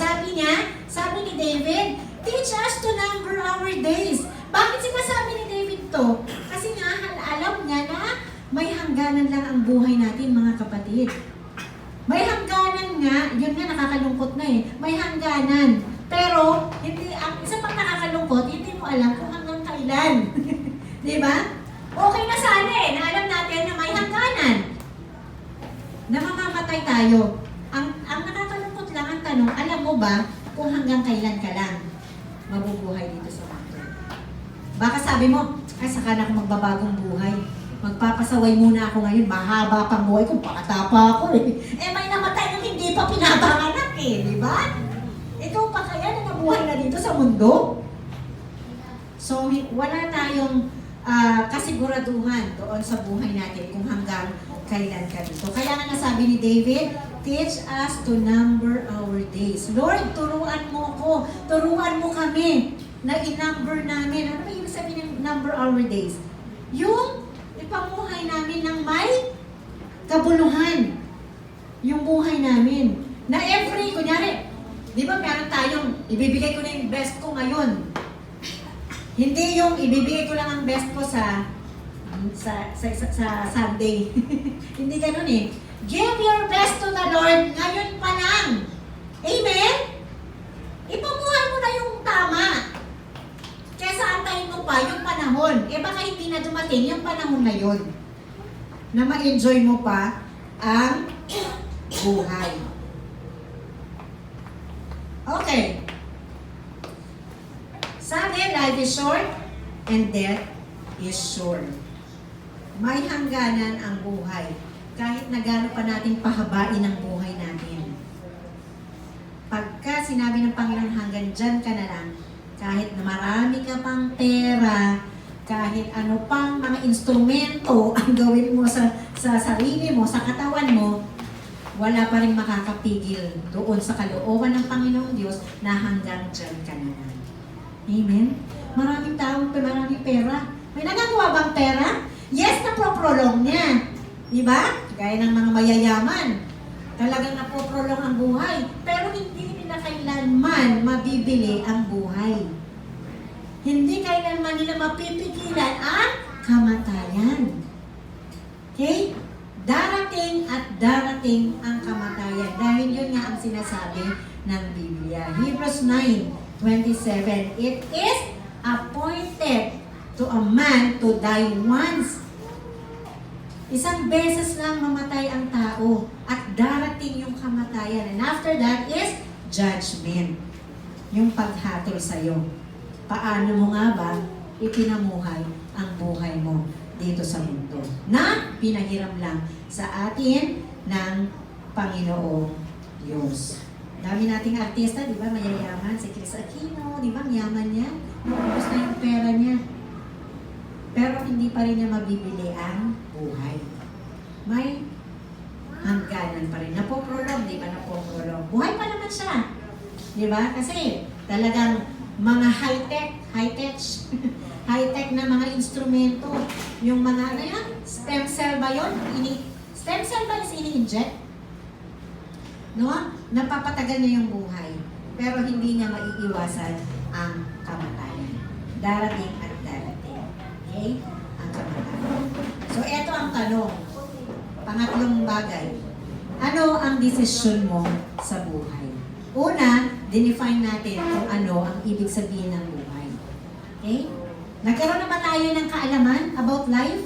sabi ni David, teach us to number our days to. Kasi nga, alam niya na may hangganan lang ang buhay natin, mga kapatid. May hangganan nga, yun nga nakakalungkot na eh. May hangganan. Pero, hindi, ang isa pang nakakalungkot, hindi mo alam kung hanggang kailan. Di ba? Okay na sana eh, na alam natin na may hangganan. Na mamamatay tayo. Ang nakakalungkot lang ang tanong, alam mo ba kung hanggang kailan ka lang mabubuhay dito sa mundo? Baka sabi mo, ay saka na ako magbabagong buhay. Magpapasaway muna ako ngayon, mahaba pang buhay ko, bata pa ako eh. Eh may namatay na hindi pa pinapanganak eh, di ba? Ikaw pa kaya na nabuhay na dito sa mundo? So, wala tayong kasiguraduhan doon sa buhay natin kung hanggang kailan ka dito. Kaya nga nasabi ni David, teach us to number our days. Lord, turuan mo ko, turuan mo kami na i-number namin. Ano ba ibig sabihin ng number our days? Yung ipamuhay namin ng may kabuluhan. Yung buhay namin. Na every, kunyari, di ba meron tayong, ibibigay ko na yung best ko ngayon. Hindi yung ibibigay ko lang ang best ko sa Sunday. Hindi ganun eh. Give your best to the Lord ngayon pa lang. Amen? Ipamuhay mo na yung tama. Kesa antayin mo pa yung panahon. Eh baka hindi na dumating yung panahon na yun. Na ma-enjoy mo pa ang buhay. Okay. Sabi, life is short and death is sure. May hangganan ang buhay. Kahit na gaano pa natin pahabain ang buhay natin. Pagka sinabi ng Panginoon hanggang dyan ka na lang, kahit na marami ka pang pera, kahit ano pang mga instrumento ang gawin mo sa sarili mo, sa katawan mo, wala pa rin makakapigil doon sa kalooban ng Panginoong Diyos na hanggang dyan ka na lang. Amen? Maraming tao, maraming pera. May nagagawa bang pera? Yes, napoprolong niya. Diba? Gaya ng mga mayayaman. Talagang napoprolong ang buhay. Pero hindi nila kailanman mabibili ang buhay. Hindi kailanman nila mapipigilan ang kamatayan. Okay? Darating at darating ang kamatayan. Dahil yun nga ang sinasabi ng Biblia. Hebrews 9:27. It is appointed to a man to die once. Isang beses lang mamatay ang tao at darating yung kamatayan. And after that is judgment. Yung paghatol sa'yo. Paano mo nga ba ipinamuhay ang buhay mo dito sa mundo? Na pinahiram lang sa atin ng Panginoong Diyos. Dami nating artista, di ba, mayayaman. Si Chris Aquino, di ba, mayaman niya. Ubus na yung pera niya. Pero hindi pa rin niya mabibili ang buhay. May hangganan pa rin. Napoprolong, di ba, napoprolong. Buhay pa naman siya. Di ba? Kasi talagang mga high-tech na mga instrumento. Yung mga, ano yan? Stem cell ba yun? Stem cell ba is ini-inject? No? Napapatagal niya yung buhay. Pero hindi niya maiiwasan ang kamatayan. Darating at darating. Okay? Ang kamatayan. So, eto ang tanong. Pangatlong bagay. Ano ang desisyon mo sa buhay? Una, define natin kung ano ang ibig sabihin ng buhay. Okay? Nagkaroon na ba tayo ng kaalaman about life?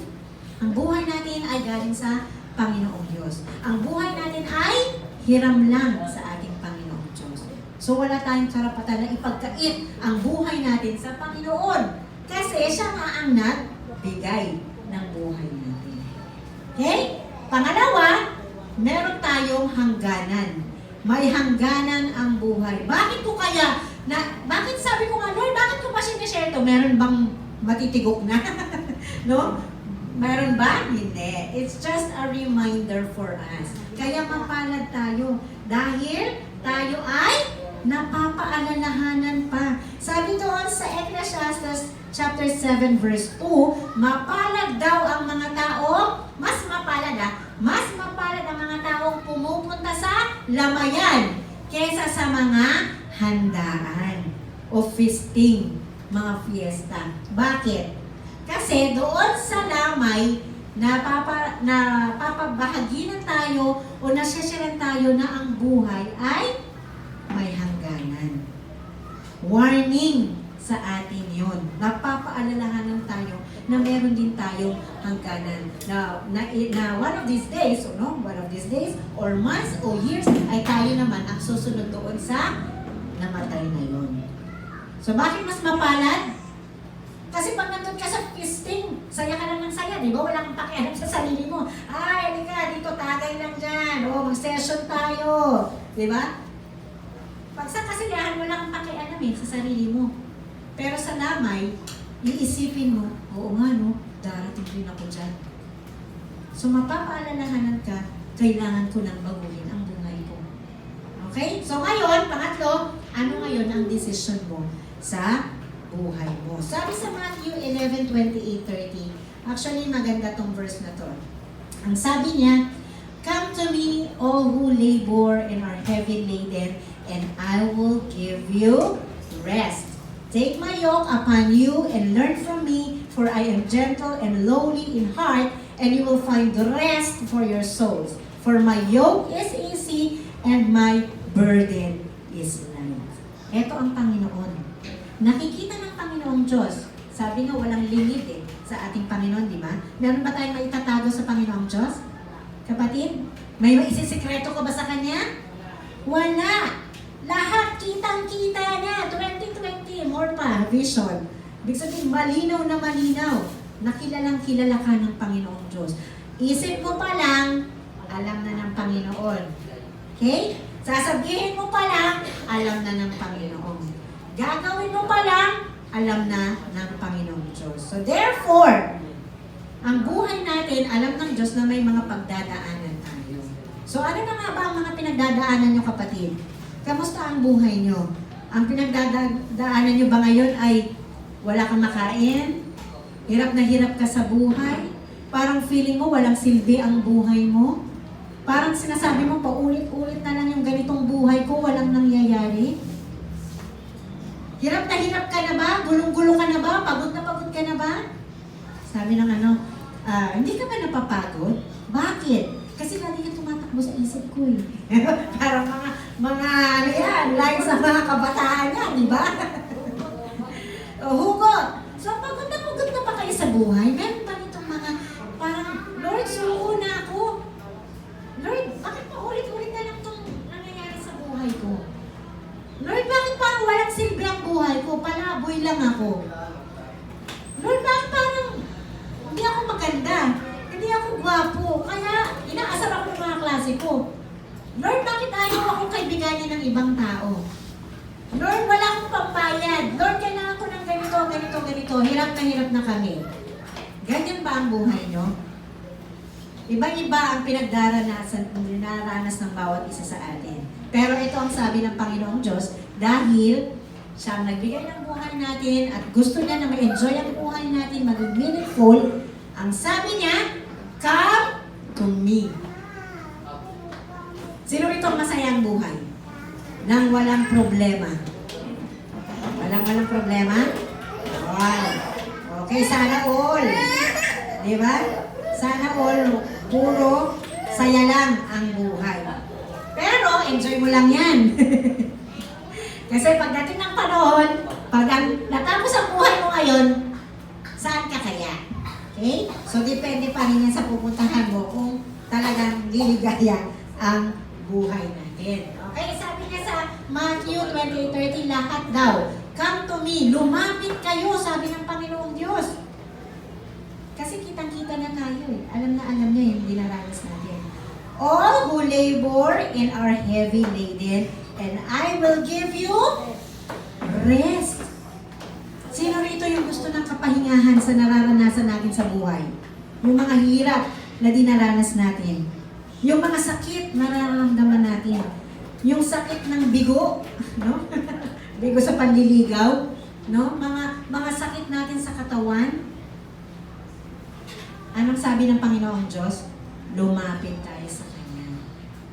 Ang buhay natin ay galing sa Panginoong Diyos. Ang buhay natin ay hiram lang sa ating Panginoong Diyos. So wala tayong karapatan na ipagkait ang buhay natin sa Panginoon. Kasi siya nga ang nagbigay ng buhay natin. Okay? Pangalawa, meron tayong hangganan. May hangganan ang buhay. Bakit ko kaya, bakit sabi ko nga, Lord, bakit ko pa sinishare to? Meron bang matitigok na? No? Meron ba? Hindi. It's just a reminder for us. Kaya mapalad tayo. Dahil tayo ay napapaalalahanan pa. Sabi doon sa Ecclesiastes chapter 7 verse 2, mapalad daw ang mga tao, mas mapalad ang mga taong pumupunta sa lamayan kaysa sa mga handaan o feasting, mga fiesta. Bakit? Kasi doon sa lamay, napapabahaginan tayo o nasyasyaran tayo na ang buhay ay may hangganan. Warning sa atin yon. Napapaalalahanan tayo na meron din tayong hangganan. Na one of these days, or months, o years, ay tayo naman ang susunod doon sa namatay na yon. So bakit mas mapalad? Kasi pag nandun ka sa feasting, saya ka lang ng saya, di ba? Wala kang pakialam sa sarili mo. Ay, halika, dito tagay lang dyan. O, mag-session tayo. Di ba? Pag sa kasiyahan, wala kang pakialam sa sarili mo. Pero sa lamay, iisipin mo, oo nga no, darating din ako dyan. So mapapaalalahanan ka, kailangan ko nang baguhin ang buhay ko. Okay? So ngayon, pangatlo, ano ngayon ang decision mo sa buhay mo? Sabi sa Matthew 11:28-30, actually maganda tong verse na to. Ang sabi niya, "Come to me, all who labor and are heavy laden, and I will give you rest. Take my yoke upon you and learn from me, for I am gentle and lowly in heart, and you will find rest for your souls. For my yoke is easy and my burden is light." Ito ang Panginoon. Nakikita ng Panginoong Diyos. Sabi nga walang limit sa ating Panginoon, di ba? Meron ba tayong maitatago sa Panginoong Diyos? Kapatid, may maisisikreto ko ba sa Kanya? Wala! Lahat kitang-kita na. 2020, more pa, vision. Ibig sabihin, malinaw na malinaw. Nakilalang-kilala ka ng Panginoong Diyos. Isip mo pa lang, alam na ng Panginoon. Okay? Sasabihin mo pa lang, alam na ng Panginoon. Gagawin mo pa lang, alam na ng Panginoong Diyos. So therefore, ang buhay natin, alam ng Diyos na may mga pagdadaanan tayo. So ano na nga ba ang mga pinagdadaanan nyo, kapatid? Kamusta ang buhay nyo? Ang pinagdadaanan nyo ba ngayon ay wala kang makain? Hirap na hirap ka sa buhay? Parang feeling mo walang silbi ang buhay mo? Parang sinasabi mo paulit-ulit na lang yung ganitong buhay ko, walang nangyayari? Hirap na hirap ka na ba? Gulong-gulo ka na ba? Pagod ka na ba? Sabi ng hindi ka ba napapagod? Bakit? Kasi lagi yung tumatakbo sa isip ko eh. Parang mga line sa mga kabataan yan, di ba? Hugot! So pagod na pa kayo sa buhay? Meron ba nitong mga parang, Lord, suko na ako. Lord, bakit paulit-ulit na lang itong nangyayari sa buhay ko? Lord, bakit parang walang silbi ang buhay ko? Palaboy lang ako. Lord, bakit parang hindi ako maganda? Hindi ako gwapo? Kaya inaasar ako ng mga klase ko. Lord, bakit ayaw akong kaibiganin ng ibang tao? Lord, wala akong pambayad. Lord, kailangan ko ng ganito. Hirap na kami. Ganyan ba ang buhay nyo? Iba-iba ang pinagdaranasan ng bawat isa sa atin. Pero ito ang sabi ng Panginoong Diyos, dahil siya ang nagbigay ng buhay natin at gusto niya na ma-enjoy ang buhay natin, maging meaningful, ang sabi niya, "Come to me." Sino rito ang masayang buhay? Nang walang problema. Walang problema? Wow. Okay, sana all. Di ba? Sana all. Puro saya lang ang buhay. Pero, enjoy mo lang yan. Kasi pagdating ng panahon, pag natapos ang buhay mo ngayon, saan ka kaya? Okay? So, depende pa rin yan sa pupuntahan mo kung talagang liligaya ang buhay natin. Okay? Sabi niya sa Matthew 28:30, lahat daw, "Come to me, lumapit kayo," sabi ng Panginoong Diyos. Kasi kitang-kita na tayo eh. Alam niya yung dinaranas natin. "All who labor and are heavy laden, and I will give you rest." Sino rito yung gusto ng kapahingahan sa nararanasan natin sa buhay? Yung mga hirap na dinaranas natin. Yung mga sakit na nararamdaman natin. Yung sakit ng bigo, no? Bigo sa panliligaw, no? Mga sakit natin sa katawan. Anong sabi ng Panginoong Diyos? Lumapit tayo sa Kanya.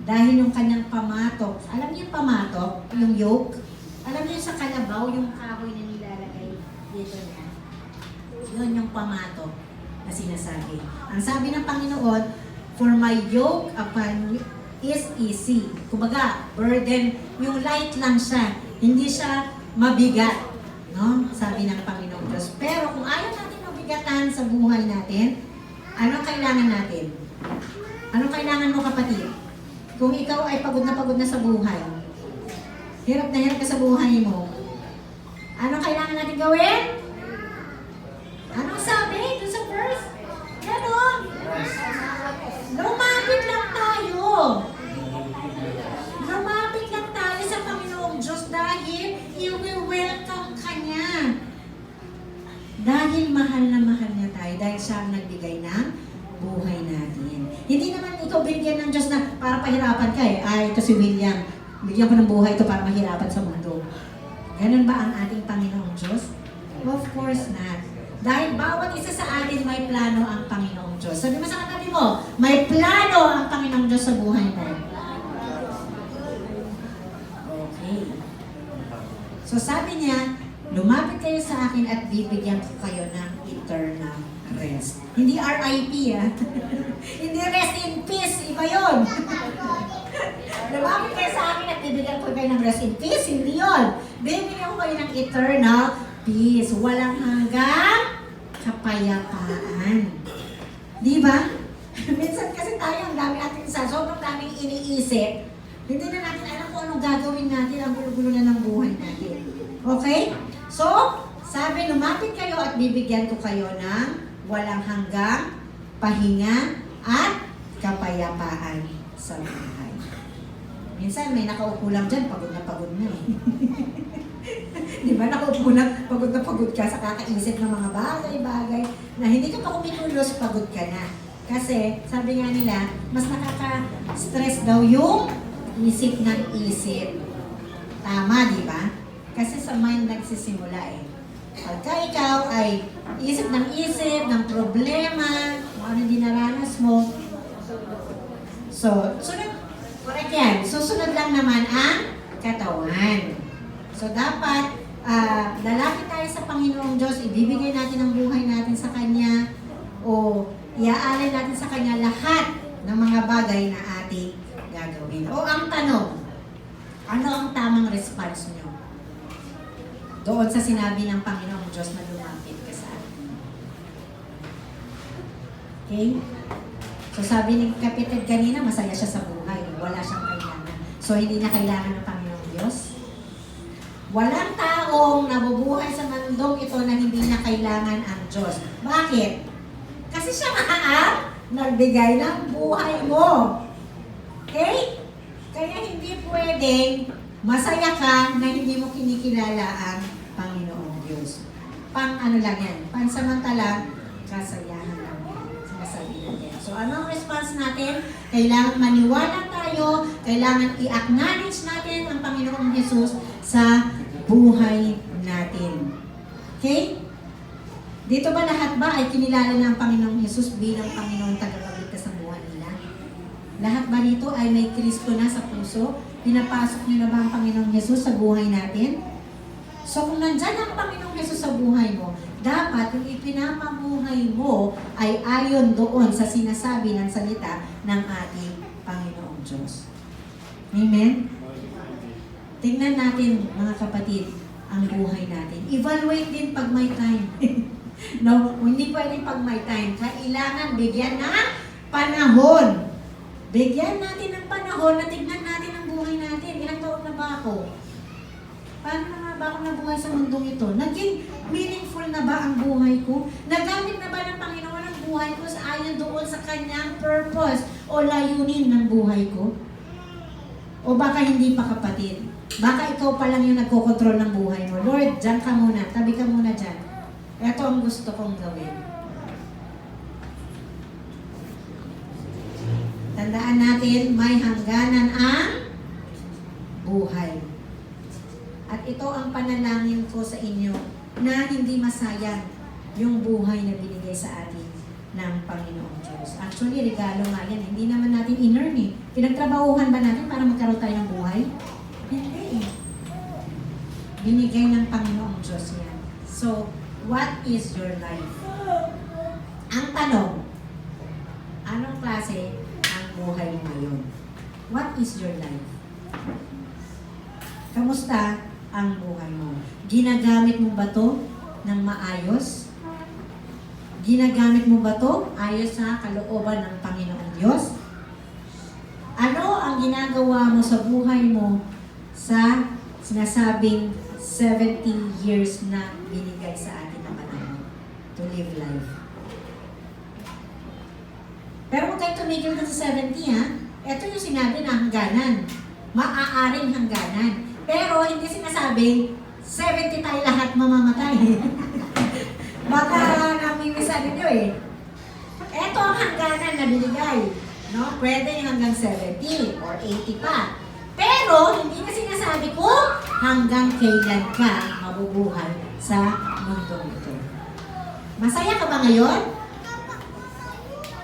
Dahil yung Kanyang pamatok, alam niyo yung pamatok, yung yoke? Alam niyo sa kalabaw, yung kahoy na nilalagay dito niya. Yun yung pamato na sinasabi. Ang sabi ng Panginoon, for my yoke upon you is easy. Kumbaga, burden, yung light lang siya. Hindi siya mabigat. No? Sabi ng Panginoon Diyos. Pero kung ayaw natin mabigatan sa buhay natin, ano kailangan natin? Ano kailangan mo, kapatid? Kung ikaw ay pagod na sa buhay, hirap na hirap ka sa buhay mo, ano kailangan natin gawin? Anong sabi dun sa verse? Ganon. Lumapit lang tayo. Lumapit lang tayo sa Panginoong Diyos dahil i-welcome ka niya. Dahil mahal na mahal niya tayo, dahil siya ang nagbigay ng buhay natin. Hindi naman ikaw binigyan ng Diyos na para pahirapan ka eh. Ay, ito si William. Bigyan ko ng buhay ito para mahirapan sa mundo. Ganun ba ang ating Panginoong Diyos? Of course not. Dahil bawat isa sa atin may plano ang Panginoong Diyos. Sabi mo sa katabi mo, may plano ang Panginoong Diyos sa buhay mo. Okay. So sabi niya, lumapit kayo sa akin at bibigyan ko kayo ng eternal rest. Hindi RIP Hindi rest in peace. Iba yun. Lumapit kayo sa akin at bibigyan ko kayo ng rest in peace. Hindi yun. Bibigyan ko kayo ng eternal peace. Walang hanggang kapayapaan. Di ba? Minsan kasi tayo, ang dami natin sobrang daming iniisip. Hindi na natin alam kung anong gagawin natin. Ang gulo-gulo na ng buhay natin. Okay? So, sabi, lumapit kayo at bibigyan ko kayo ng walang hanggang pahinga at kapayapaan sa buhay. Minsan may nakaupo lang dyan, pagod na eh. Di ba, nakaupo lang, pagod na pagod ka sa kakaisip ng mga bagay-bagay na hindi ka pa kumikulos, pagod ka na. Kasi, sabi nga nila, mas nakaka-stress daw yung isip ng isip. Tama, di ba? Kasi sa mind nagsisimula eh. Pagka ikaw ay isip ng problema, kung ano dinaranas mo. So, sunod, correct yan. Susunod lang naman ang katawan. So, dapat lalapit tayo sa Panginoong Diyos, ibibigay natin ang buhay natin sa Kanya, o iaalay natin sa Kanya lahat ng mga bagay na ating gagawin. O ang tanong, ano ang tamang response nyo doon sa sinabi ng Panginoong Diyos na lumapit ka sa atin? Okay? So sabi ni Kapitid kanina, masaya siya sa buhay. Wala siyang kailangan. So hindi na kailangan ng Panginoong Diyos? Walang taong nabubuhay sa mundong ito na hindi na kailangan ang Diyos. Bakit? Kasi siya ang nagbigay ng buhay mo. Okay? Kaya hindi pwedeng masaya ka na hindi mo kinikilala ang Panginoong Diyos. Ano lang yan? Pansamantalang kasayahan lang yan. Sinasabi natin. So, anong response natin? Kailangan maniwala tayo, kailangan i-acknowledge natin ang Panginoong Jesus sa buhay natin. Okay? Dito ba lahat ba ay kinilala ng Panginoong Jesus bilang Panginoong tagapagligtas sa buhay nila? Lahat ba dito ay may Kristo na sa puso? Pinapasok niyo na ba ang Panginoong Jesus sa buhay natin? So kung nandyan ang Panginoong Jesus sa buhay mo, dapat yung ipinapamuhay mo ay ayon doon sa sinasabi ng salita ng ating Panginoong Diyos. Amen? Tingnan natin, mga kapatid, ang buhay natin. Evaluate din pag may time. No, hindi pwedeng pag may time. Kailangan bigyan ng panahon. Bigyan natin ng panahon na tignan natin ang buhay natin. Ilang taon na ba ako? Paano na nga ba ako nabuhay sa mundong ito? Naging meaningful na ba ang buhay ko? Nagamit na ba ng Panginoon ang buhay ko sa ayon doon sa kanyang purpose o layunin ng buhay ko? O baka hindi pa, kapatid? Baka ikaw pa lang yung nagkokontrol ng buhay mo. Lord, dyan ka muna. Tabi ka muna dyan. Ito ang gusto kong gawin. Tandaan natin, may hangganan ang buhay. At ito ang panalangin ko sa inyo na hindi masayang yung buhay na binigay sa atin ng Panginoong Diyos. Actually, regalo nga yan. Hindi naman natin in-earn eh. Pinagtrabahuhan ba natin para magkaroon tayo ng buhay? Hindi. Binigay ng Panginoong Diyos yan. So, What is your life? Ang tanong, anong klase ang buhay mo ngayon? What is your life? Kamusta ang buhay mo? Ginagamit mo ba to ng maayos? Ginagamit mo ba to ayos sa kalooban ng Panginoong Diyos? Ano ang ginagawa mo sa buhay mo sa sinasabing 70 years na binigay sa atin ng panahon to live life? Pero huwag kayo tumigil na sa 70 ha. Ito yung sinabi na hangganan. Maaaring hangganan. Pero hindi sinasabing 70 tayo lahat mamamatay. Baka namimisan ninyo eh. Ito ang hangganan na binigay. No? Pwede hanggang 70 or 80 pa. Pero hindi na sinasabi ko hanggang kailan ka mabubuhay sa mundo ito. Masaya ka ba ngayon?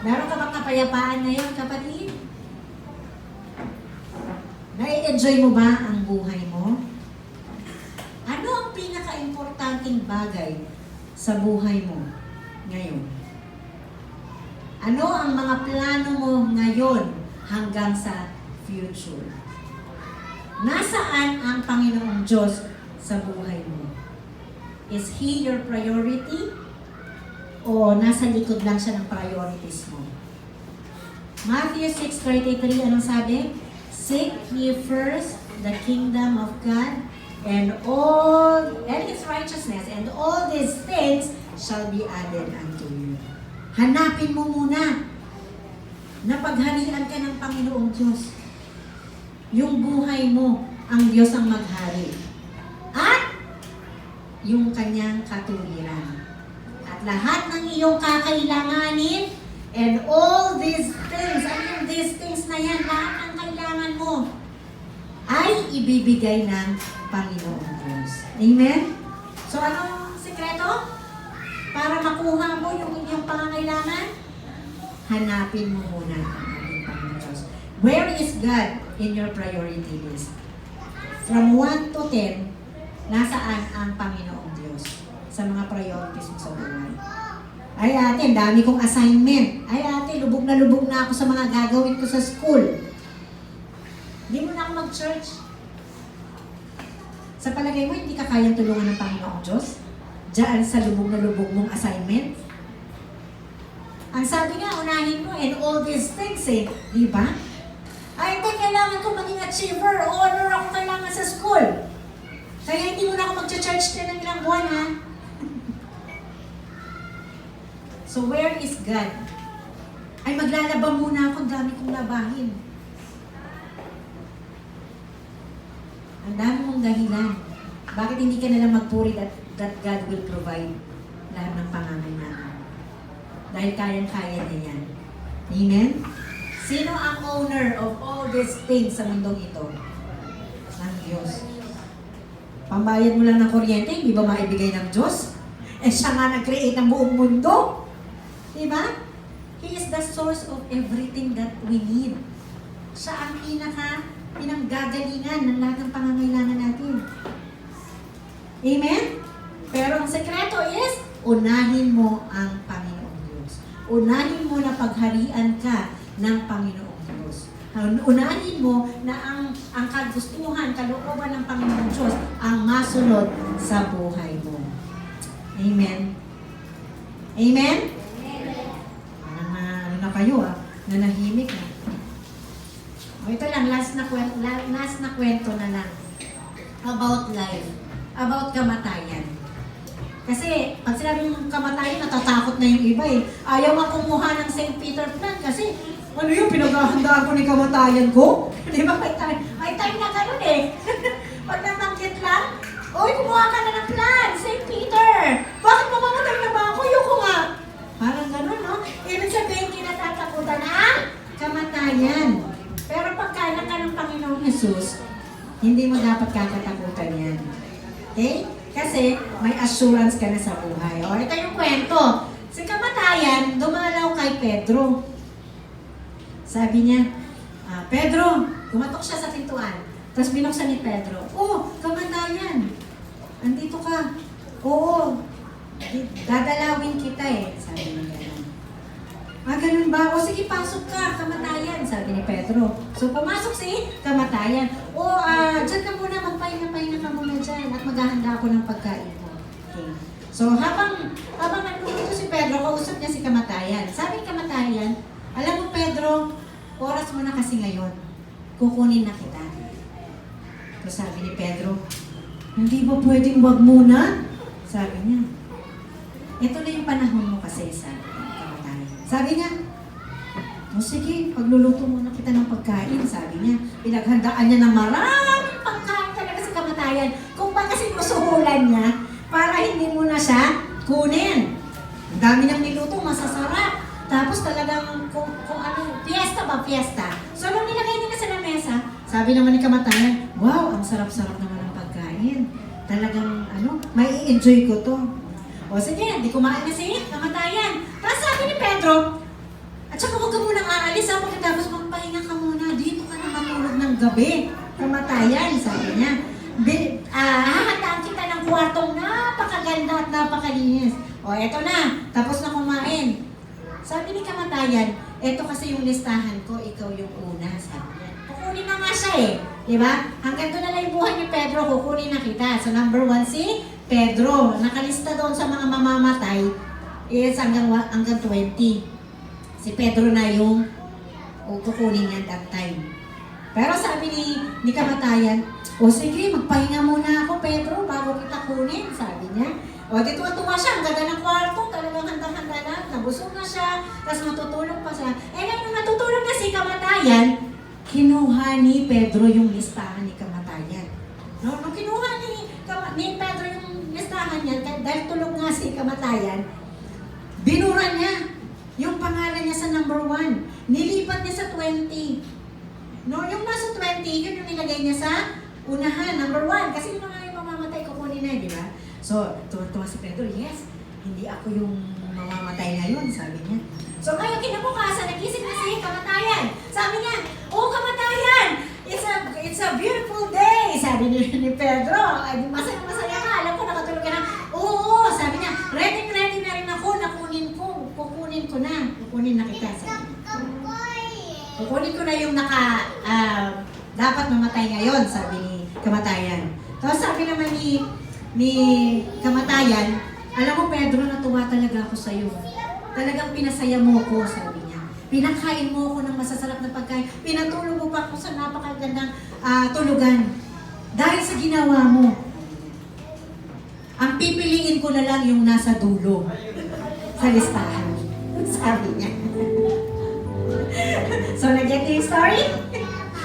Meron ka bang kapayapaan ngayon, kapatid? Nai-enjoy mo ba ang buhay mo? Ano ang pinaka-importanting bagay sa buhay mo ngayon? Ano ang mga plano mo ngayon hanggang sa future? Nasaan ang Panginoong Diyos sa buhay mo? Is He your priority? O nasa likod lang siya ng priorities mo? Matthew 6:33, anong sabi? Seek ye first the kingdom of God and His righteousness, and all these things shall be added unto you. Hanapin mo muna na pagharian ka ng Panginoong Diyos. Yung buhay mo, ang Diyos ang maghari. At yung kanyang katuwiran. At lahat ng iyong kakailanganin and all these things, ano yung these things na yan, lahat ng kailangan mo ay ibibigay ng Panginoong Diyos. Amen? So anong sekreto? Para makuha mo yung inyong pangangailangan, hanapin mo muna ang ating Panginoong Diyos. Where is God in your priority list? From 1 to 10, nasaan ang Panginoong Diyos sa mga priorities mo sa buhay? Ay ate, dami kong assignment. Ay ate, lubog na ako sa mga gagawin ko sa school. Hindi mo na ako mag-church. Sa palagay mo, hindi ka kayang tulungan ng Panginoong Diyos? Diyan sa lubog na lubog mong assignment? Ang sabi nga, unahin mo, and all these things eh, di ba? Ay, hindi, kailangan ko maging achiever. Honor ako kailangan sa school. Kaya hindi mo na ako mag-church din ng ilang buwan, ha? So, where is God? Ay, maglalaba muna ako, dami kong labahin. Ang dami mong dahilan. Bakit hindi ka nalang magpuri that God will provide lahat ng pangangailangan? Dahil kayang-kaya niya yan. Amen? Sino ang owner of all these things sa mundong ito? Ang Diyos. Pambayad mo lang ng kuryente, hindi ba maibigay ng Diyos? Eh siya nga nag-create ng buong mundo. Diba? He is the source of everything that we need. Siya ang pinanggagalingan ng lahat ng pangangailangan natin. Amen? Pero ang sekreto is, unahin mo ang Panginoong Diyos. Unahin mo na pagharian ka ng Panginoong Diyos. Unahin mo na ang kagustuhan, kalooban ng Panginoong Diyos ang masunod sa buhay mo. Amen? Amen? Na kayo nanahimik na. O ito lang, last na kwento na lang. About life. About kamatayan. Kasi, pag sinabi mong kamatayan, natatakot na yung iba eh. Ayaw nga kumuha ng St. Peter plan kasi, ano yung pinaghahandaan ko ni kamatayan ko? Di ba? May time na ganun eh. Pag namanggit lang, oy, kumuha ka na ng plan, St. Peter! Bakit mamamatay na ba ako? Yuko nga! Parang ganun, no? Ibig sabihin, kinatatakutan ang kamatayan. Pero pagkailan ka ng Panginoong Jesus, hindi mo dapat kakatakutan yan. Okay? Kasi may assurance ka na sa buhay. O, ito yung kwento. Si kamatayan, dumalaw kay Pedro. Sabi niya, Pedro, kumatok siya sa pintuan. Tapos binuksan ni Pedro, oh, kamatayan, andito ka. Oo, Dadalawin kita eh. Sabi niya gano'n. Ganun ba? O sige, pasok ka, kamatayan, sabi ni Pedro. So, pumasok si kamatayan. Dyan ka muna, magpahinga-pahinga ka muna dyan at maghahanda ako ng pagkain mo. Okay. So, habang nandito si Pedro, kausap niya si kamatayan. Sabi ni kamatayan, alam mo Pedro, oras mo na kasi ngayon. Kukunin na kita. So, sabi ni Pedro, hindi ba pwedeng wag muna? Sabi niya, ito na yung panahon mo kasi sa kamatayan. Sabi niya, sige, pagluluto muna kita ng pagkain. Sabi niya, pinaghandaan niya ng maraming pagkain talaga sa kamatayan. Kung baka sinusuhulan niya, para hindi mo na siya kunin. Ang dami niyang niluto, masasarap. Tapos talagang kung ano, fiesta ba, fiesta. So, nung nilagay nila sa lamesa, sabi naman ni kamatayan, wow, ang sarap-sarap naman ng pagkain. Talagang, may enjoy ko to. O sige, di kumain na si kamatayan. Tapos sabi ni Pedro, at saka huwag ka munang aalis ha, pagkatapos magpahinga ka muna. Dito ka na matulog ng gabi. Kamatayan, sabi niya. Hahandaan kita ng kwartong napakaganda at napakalinis. O eto na, tapos na kumain. Sabi ni kamatayan, eto kasi yung listahan ko, ikaw yung una, sabi niya. Kukunin na nga siya eh. Diba? Hanggang doon na lang yung buhay ni Pedro, kukunin na kita. So number 1 si Pedro. Nakalista doon sa mga mamamatay is hanggang 20. Si Pedro na yung kukunin niya that time. Pero sabi ni kamatayan, sige, magpahinga muna ako Pedro bago kita kunin, sabi niya. Di tuwa-tuwa siya, ang ganda ng kwarto, talagang handa-handa na, nabusog na siya, tapos matutulog pa siya. Ngayon nung natutulog na si kamatayan, kinuha ni Pedro yung listahan ni kamatayan. Nung kinuha ni Pedro yung listahan niya, dahil tulog nga si kamatayan, binura niya yung pangalan niya sa number 1. Nilipat niya sa 20. Yung nasa 20, yun yung nilagay niya sa unahan, number 1. Kasi yung mga mamamatay kukunin na, di ba? So, tuwa si Pedro, yes, hindi ako yung mamamatay ngayon, sabi niya. So, ngayon kinabukasan, nagising na si kamatayan. Sabi niya, kamatayan, it's a beautiful day, sabi ni Pedro. Ay, masaya ka, alam ko, nakatulog ka na. Oo, sabi niya, ready na rin ako, kukunin na kita, sabi niya. Kukunin ko na yung dapat mamatay ngayon, sabi ni kamatayan. Tapos sabi naman ni kamatayan, alam mo Pedro, natuwa talaga ako sa'yo. Talagang pinasaya mo ko, sabi niya. Pinakain mo ako ng masasarap na pagkain. Pinatulog mo pa ako sa napakagandang tulugan. Dahil sa ginawa mo, ang pipiliin ko na lang yung nasa dulo sa listahan. Sabi niya. So, nag-get yung story?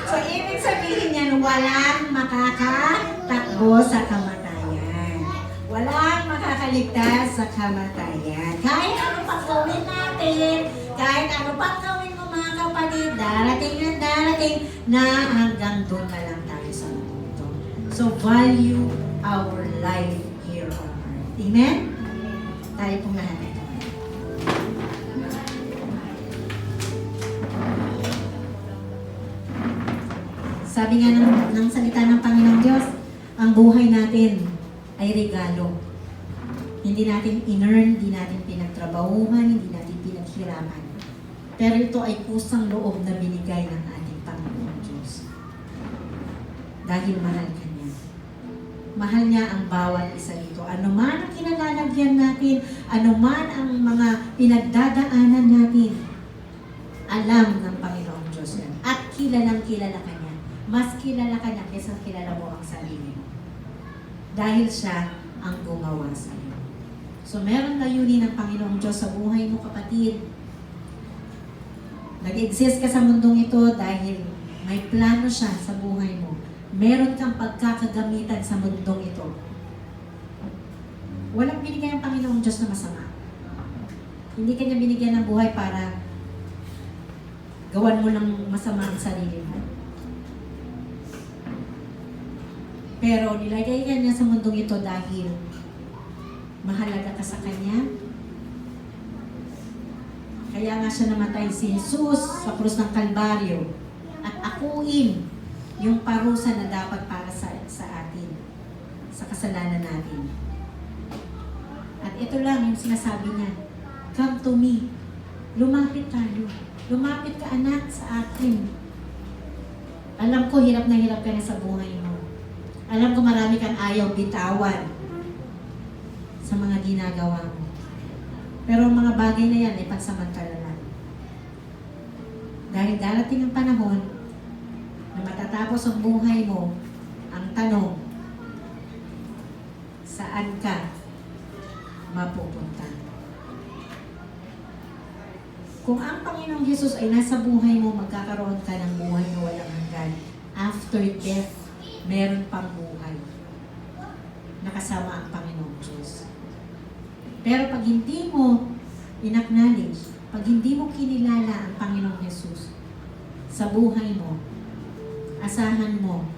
So, ibig sabihin niyan, walang makakatakbo sa kamatayan. Walang makakaligtas sa kamatayan. Kahit ano pang gawin natin, kahit ano pang gawin mo mga kapatid, darating na hanggang doon na lang tayo sa mundo. So, value our life here on earth. Amen? Tayo pong lahat. Sabi nga ng salita ng Panginoong Diyos, ang buhay natin ay regalo. Hindi natin in-earn, hindi natin pinagtrabahuhan, hindi natin pinaghirapan. Pero ito ay kusang loob na binigay ng ating Panginoong Diyos. Dahil mahal ka niya. Mahal niya ang bawat isa dito. Ano man ang kinalalagyan natin, ano man ang mga pinagdadaanan natin, alam ng Panginoong Diyos yan. At kilala ka niya. Mas kilala ka niya kaysa kilala mo ang sarili mo. Dahil siya ang gumawa sa iyo. So meron layunin ng Panginoong Diyos sa buhay mo, kapatid. Nag-exist ka sa mundong ito dahil may plano siya sa buhay mo. Meron kang pagkakagamitan sa mundong ito. Walang binigay ang Panginoong Diyos na masama. Hindi ka niya binigyan ng buhay para gawan mo ng masama ang sarili mo. Pero nilagay ka niya sa mundong ito dahil mahalaga ka sa Kanya. Kaya nga siya namatay si Jesus sa krus ng Kalbaryo at akuin yung parusa na dapat para sa atin, sa kasalanan natin. At ito lang yung sinasabi niya. Come to me. Lumapit tayo. Lumapit ka anak sa akin. Alam ko hirap na hirap ka na sa buhay mo. Alam ko marami kang ayaw bitawan sa mga ginagawa mo. Pero ang mga bagay na yan ay pansamantala lang. Dahil darating ang panahon na matatapos ang buhay mo, ang tanong, saan ka mapupunta? Kung ang Panginoong Hesus ay nasa buhay mo, magkakaroon ka ng buhay na walang hanggan. After death, meron pang buhay. Nakasama ang Panginoong Diyos. Pero pag hindi mo in-acknowledge, pag hindi mo kinilala ang Panginoong Hesus sa buhay mo, asahan mo,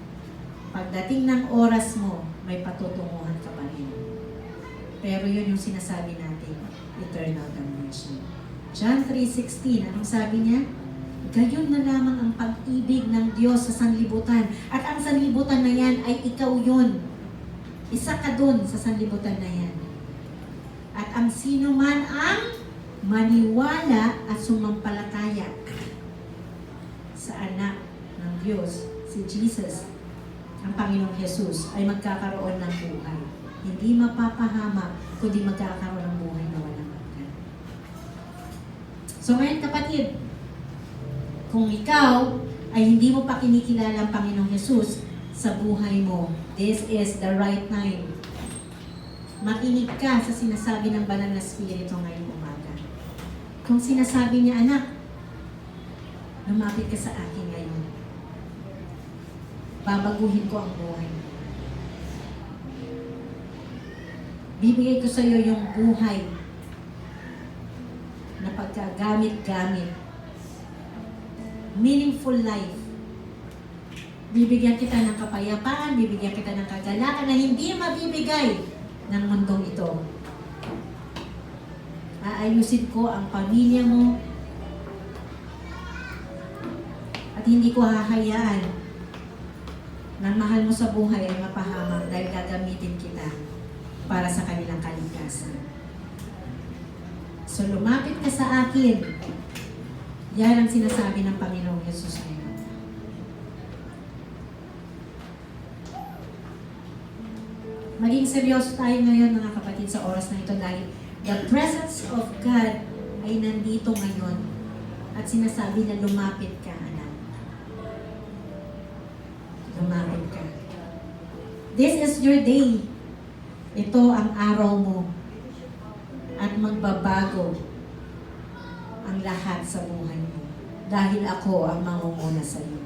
pagdating ng oras mo, may patutunguhan ka pa rin. Pero yun yung sinasabi natin, eternal damnation. John 3:16, anong sabi niya? Gayon na lamang ang pag-ibig ng Diyos sa sanlibutan. At ang sanlibutan na yan ay ikaw yun. Isa ka dun sa sanlibutan na yan. At ang sino man ang maniwala at sumampalataya sa anak ng Diyos, si Jesus, ang Panginoong Hesus, ay magkakaroon ng buhay. Hindi mapapahama, kundi magkakaroon ng buhay na walang hanggan. So ngayon kapatid, kung ikaw ay hindi mo pa kinikilala ang Panginoong Hesus sa buhay mo, this is the right time. Makinig ka sa sinasabi ng Banal na Espiritu ngayong umaga. Kung sinasabi niya, anak, lumapit ka sa akin ngayon. Babaguhin ko ang buhay mo. Bibigay ko sa iyo yung buhay na pagkagamit-gamit. Meaningful life. Bibigyan kita ng kapayapaan, bibigyan kita ng kagalakan na hindi mabibigay ng mundong ito. Aayusin ko ang pamilya mo at hindi ko hahayaan na mahal mo sa buhay ay mapahamak dahil gagamitin kita para sa kanilang kaligtasan. So lumapit ka sa akin. Yan ang sinasabi ng Panginoong Hesus ngayon. Maging seryoso tayo ngayon mga kapatid sa oras na ito dahil the presence of God ay nandito ngayon at sinasabi na lumapit ka, anak. Lumapit ka. This is your day. Ito ang araw mo at magbabago ang lahat sa buhay mo dahil ako ang mangunguna sa iyo.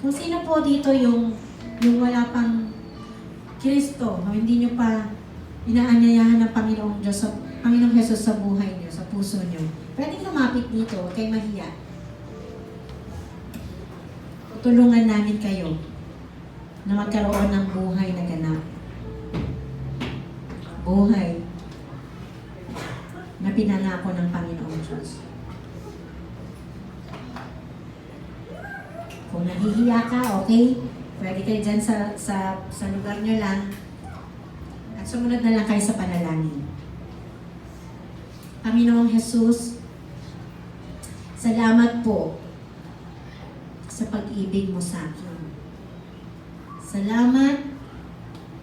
Kung sino po dito yung wala pang Kristo, hindi nyo pa inaanyayahan ng Panginoong Diyos, Panginoong Hesus sa buhay nyo, sa puso nyo, pwedeng lumapit dito, huwag kayo mahiya. Tutulungan namin kayo na magkaroon ng buhay na ganap. Buhay na pinangako ng Panginoong Diyos. Kung nahihiya ka, okay? Pwede kayo dyan sa lugar nyo lang. At sumunod na lang kayo sa panalangin. Panginoong Hesus, salamat po sa pag-ibig mo sa akin. Salamat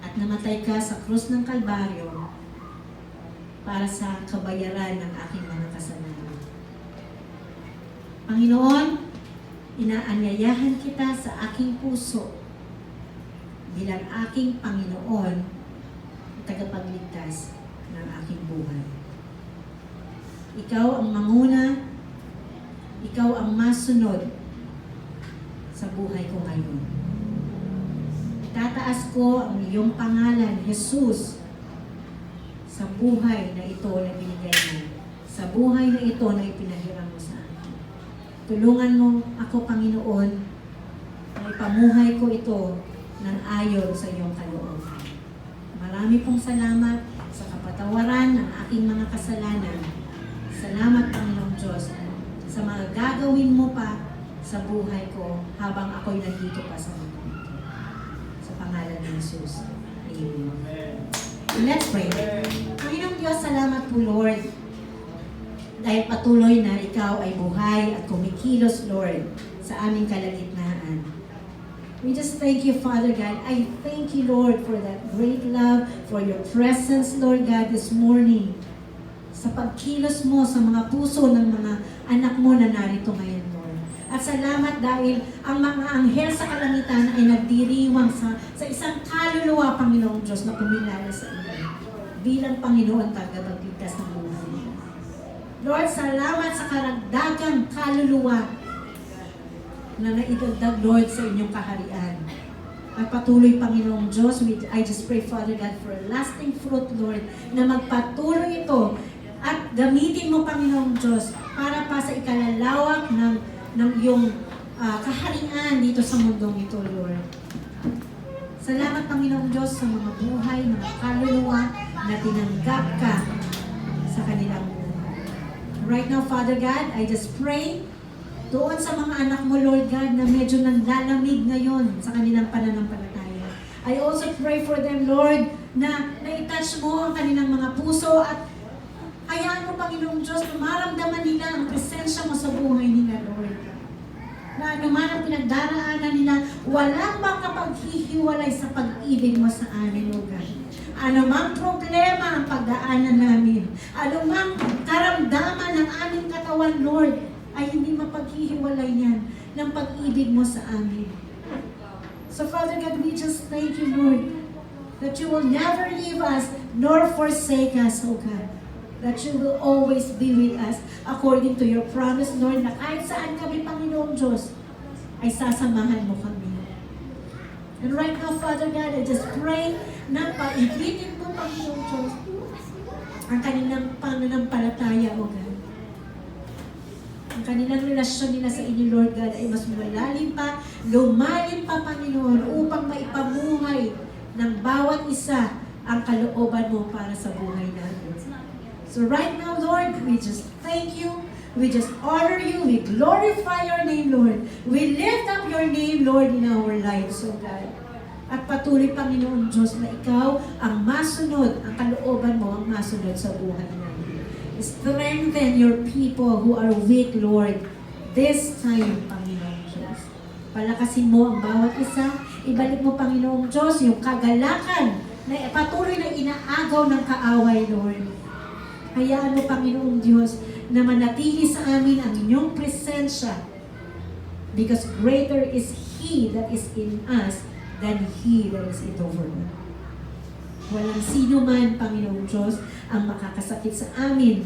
at namatay ka sa krus ng Kalbaryo para sa kabayaran ng aking mga kasalanan. Panginoon, inaanyayahan kita sa aking puso bilang aking Panginoon at tagapagligtas ng aking buhay. Ikaw ang manguna, ikaw ang masunod sa buhay ko ngayon. Tataas ko ang iyong pangalan, Jesus, sa buhay na ito na binigay mo, sa buhay na ito na ipinahiram mo sa akin. Tulungan mo ako, Panginoon, na ipamuhay ko ito ng ayon sa iyong kalooban. Marami pong salamat sa kapatawaran ng aking mga kasalanan. Salamat, Panginoong Diyos, sa mga gagawin mo pa sa buhay ko habang ako'y nandito pa sa mundo. Sa pangalan ng Jesus. Amen. Let's pray. Panginoong Diyos, salamat po Lord. Dahil patuloy na ikaw ay buhay at kumikilos Lord sa aming kalagitnaan. We just thank you Father God. I thank you Lord for that great love, for your presence Lord God this morning. Sa pagkilos mo sa mga puso ng mga anak mo na narito ngayon Lord. At salamat dahil ang mga anghel sa kalangitan ay nagdiriwang sa isang kaluluwa Panginoong Diyos na kumilala sa iyo bilang Panginoon tagapagligtas ng buhay. Lord, salamat sa karagdagang kaluluwa na naidagdag, Lord, sa inyong kaharian. At patuloy, Panginoong Diyos, I just pray, Father God, for a lasting fruit, Lord, na magpatuloy ito at gamitin mo, Panginoong Diyos, para pa sa ikalalawak ng iyong kaharian dito sa mundong ito, Lord. Salamat, Panginoong Diyos, sa mga buhay, mga kaluluwa na tinanggap ka sa kanilang buhay. Right now, Father God, I just pray doon sa mga anak mo, Lord God, na medyo nanlalamig ngayon sa kanilang pananampalataya. I also pray for them, Lord, na na-touch mo ang kanilang mga puso at hayaan mo, Panginoong Diyos, na maramdaman nila ang presensya mo sa buhay nila, Lord. Na anuman ang pinagdaraanan nila, walang makapaghihiwalay sa pag-ibig mo sa amin, Lord God. Anumang problema ang pagdaanan namin, anumang karamdaman ng aming katawan, Lord, ay hindi mapaghihiwalay yan ng pag-ibig mo sa amin. So Father God, we just thank you, Lord, that you will never leave us nor forsake us, O God. That you will always be with us according to your promise, Lord, na kahit saan kami, Panginoong Diyos, ay sasamahan mo kami. And right now, Father God, I just pray na paigitin mo, Panginoong Diyos, ang kanilang pananampalataya, O God. Ang kanilang relasyon nila sa inyo, Lord God, ay mas malalim pa, lumalim pa, Panginoon, upang maipamuhay ng bawat isa ang kalooban mo para sa buhay natin. So right now, Lord, we just thank you. We just honor you. We glorify your name, Lord. We lift up your name, Lord, in our lives, O God. At patuloy, Panginoon Diyos, na ikaw ang masunod, ang kalooban mo ang masunod sa buhay namin. Strengthen your people who are weak, Lord, this time, Panginoon Diyos. Palakasin mo ang bawat isa. Ibalik mo, Panginoong Diyos, yung kagalakan na patuloy na inaagaw ng kaaway, Lord. Hayaan mo, Panginoong Diyos, na manatili sa amin ang inyong presensya. Because greater is He that is in us than He that is in the world. Walang sino man, Panginoong Diyos, ang makakasakit sa amin.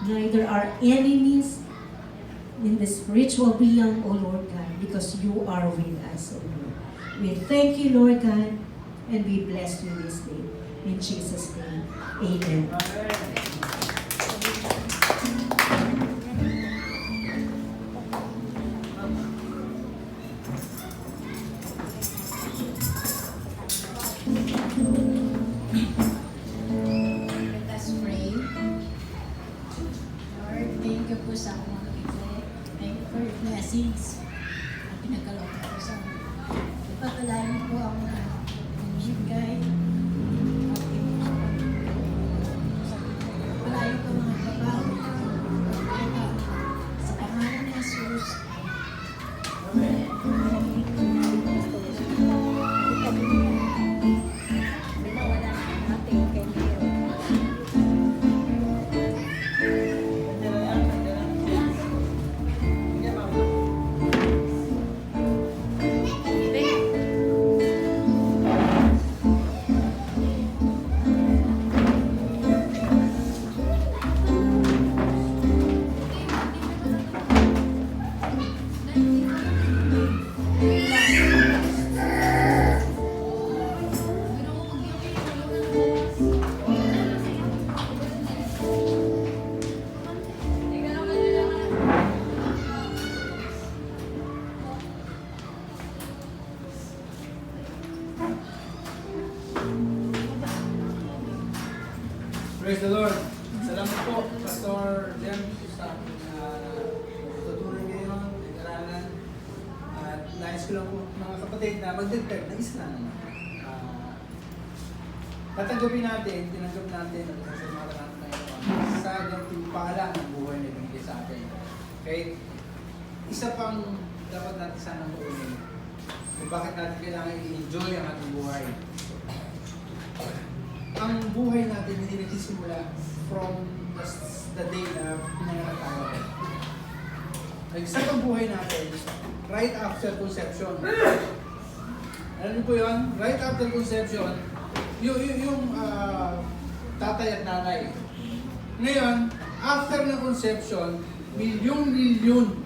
Neither our enemies in the spiritual realm, O Lord God, because you are with us, O Lord. We thank you, Lord God, and we bless you this day. In Jesus' name, amen. Let us pray. Lord, thank you po sa mga bigay. Thank you for your blessings na pinagkaloob po sa amin. Ipapalain po ang mga bigay. Palayo po mga trabaho. Sa pangalan ni Jesus. Praise the Lord. Salamat po, Pastor Jem, sa tutunan ngayon, pag-aralan. At nais ko lang po, mga kapatid, na magdagdag na isa na naman. tatanggapin natin, tinanggap natin, at sasamatan natin ng Panginoon sa gantimpala ng buhay na binigay sa atin. Okay? Isa pang dapat natin sanang tuunin kung bakit natin kailangan i-enjoy ang ating buhay. Ang buhay natin hindi nagsisimula from the day na pinanganak tayo. Nag-start ang buhay natin right after conception. Alam niyo po yun? Right after conception, yung tatay at nanay. Ngayon, after ng conception, milyon-milyon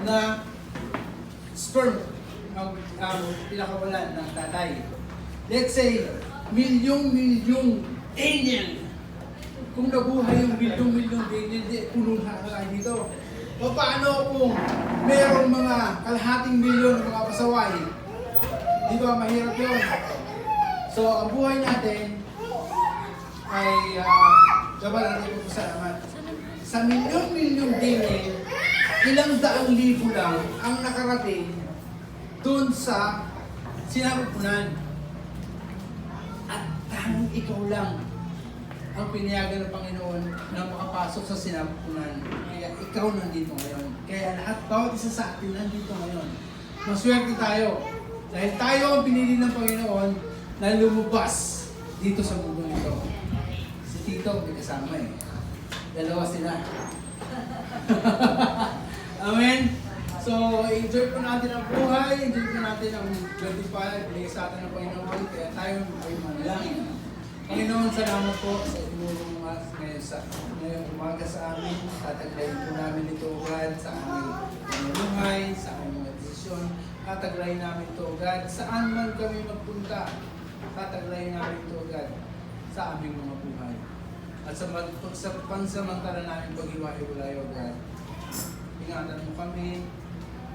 na sperm ang pinakawalan ng tatay. Let's say, milyong-milyong alien. Kung nabuhay yung milyong-milyong alien, puno na tayo dito. O paano kung merong mga kalahating milyon ng mga pasaway? Di ba mahirap yun? So, ang buhay natin ay gabal natin po salamat. Sa milyon-milyong alien, ilang daang libo lang ang nakarating doon sa sinapupunan. At tanging ikaw lang ang pinayagan ng Panginoon na makapasok sa sinapupunan. Kaya ikaw nandito ngayon. Kaya lahat, bawat isa sa atin nandito ngayon. Maswerte tayo. Dahil tayo ang pinili ng Panginoon na lumabas dito sa mundo ito. Si Tito, may kasama eh. Dalawa sila. Amen? So, enjoy po natin ang buhay, enjoy po natin ang 25, binigay sa atin ng Panginoon, kaya tayo ay manalangin. Panginoon, salamat po sa inulong ngayong umaga sa amin. Tataglayin po namin ito, God, sa aming buhay, sa aming mga desisyon. Tataglayin namin ito, God, saan man kami magpunta. Tataglayin namin ito, God, sa aming mga buhay. At sa pansamantala namin pag-iwa-iwalayo, God, ingatan mo kami,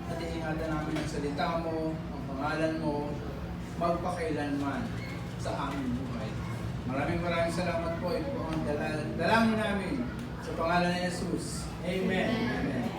at iingatan namin ang salita mo, ang pangalan mo, magpakailanman sa aming buhay. Maraming salamat po. Ito po ang dalangin namin sa pangalan ni Jesus. Amen. Amen.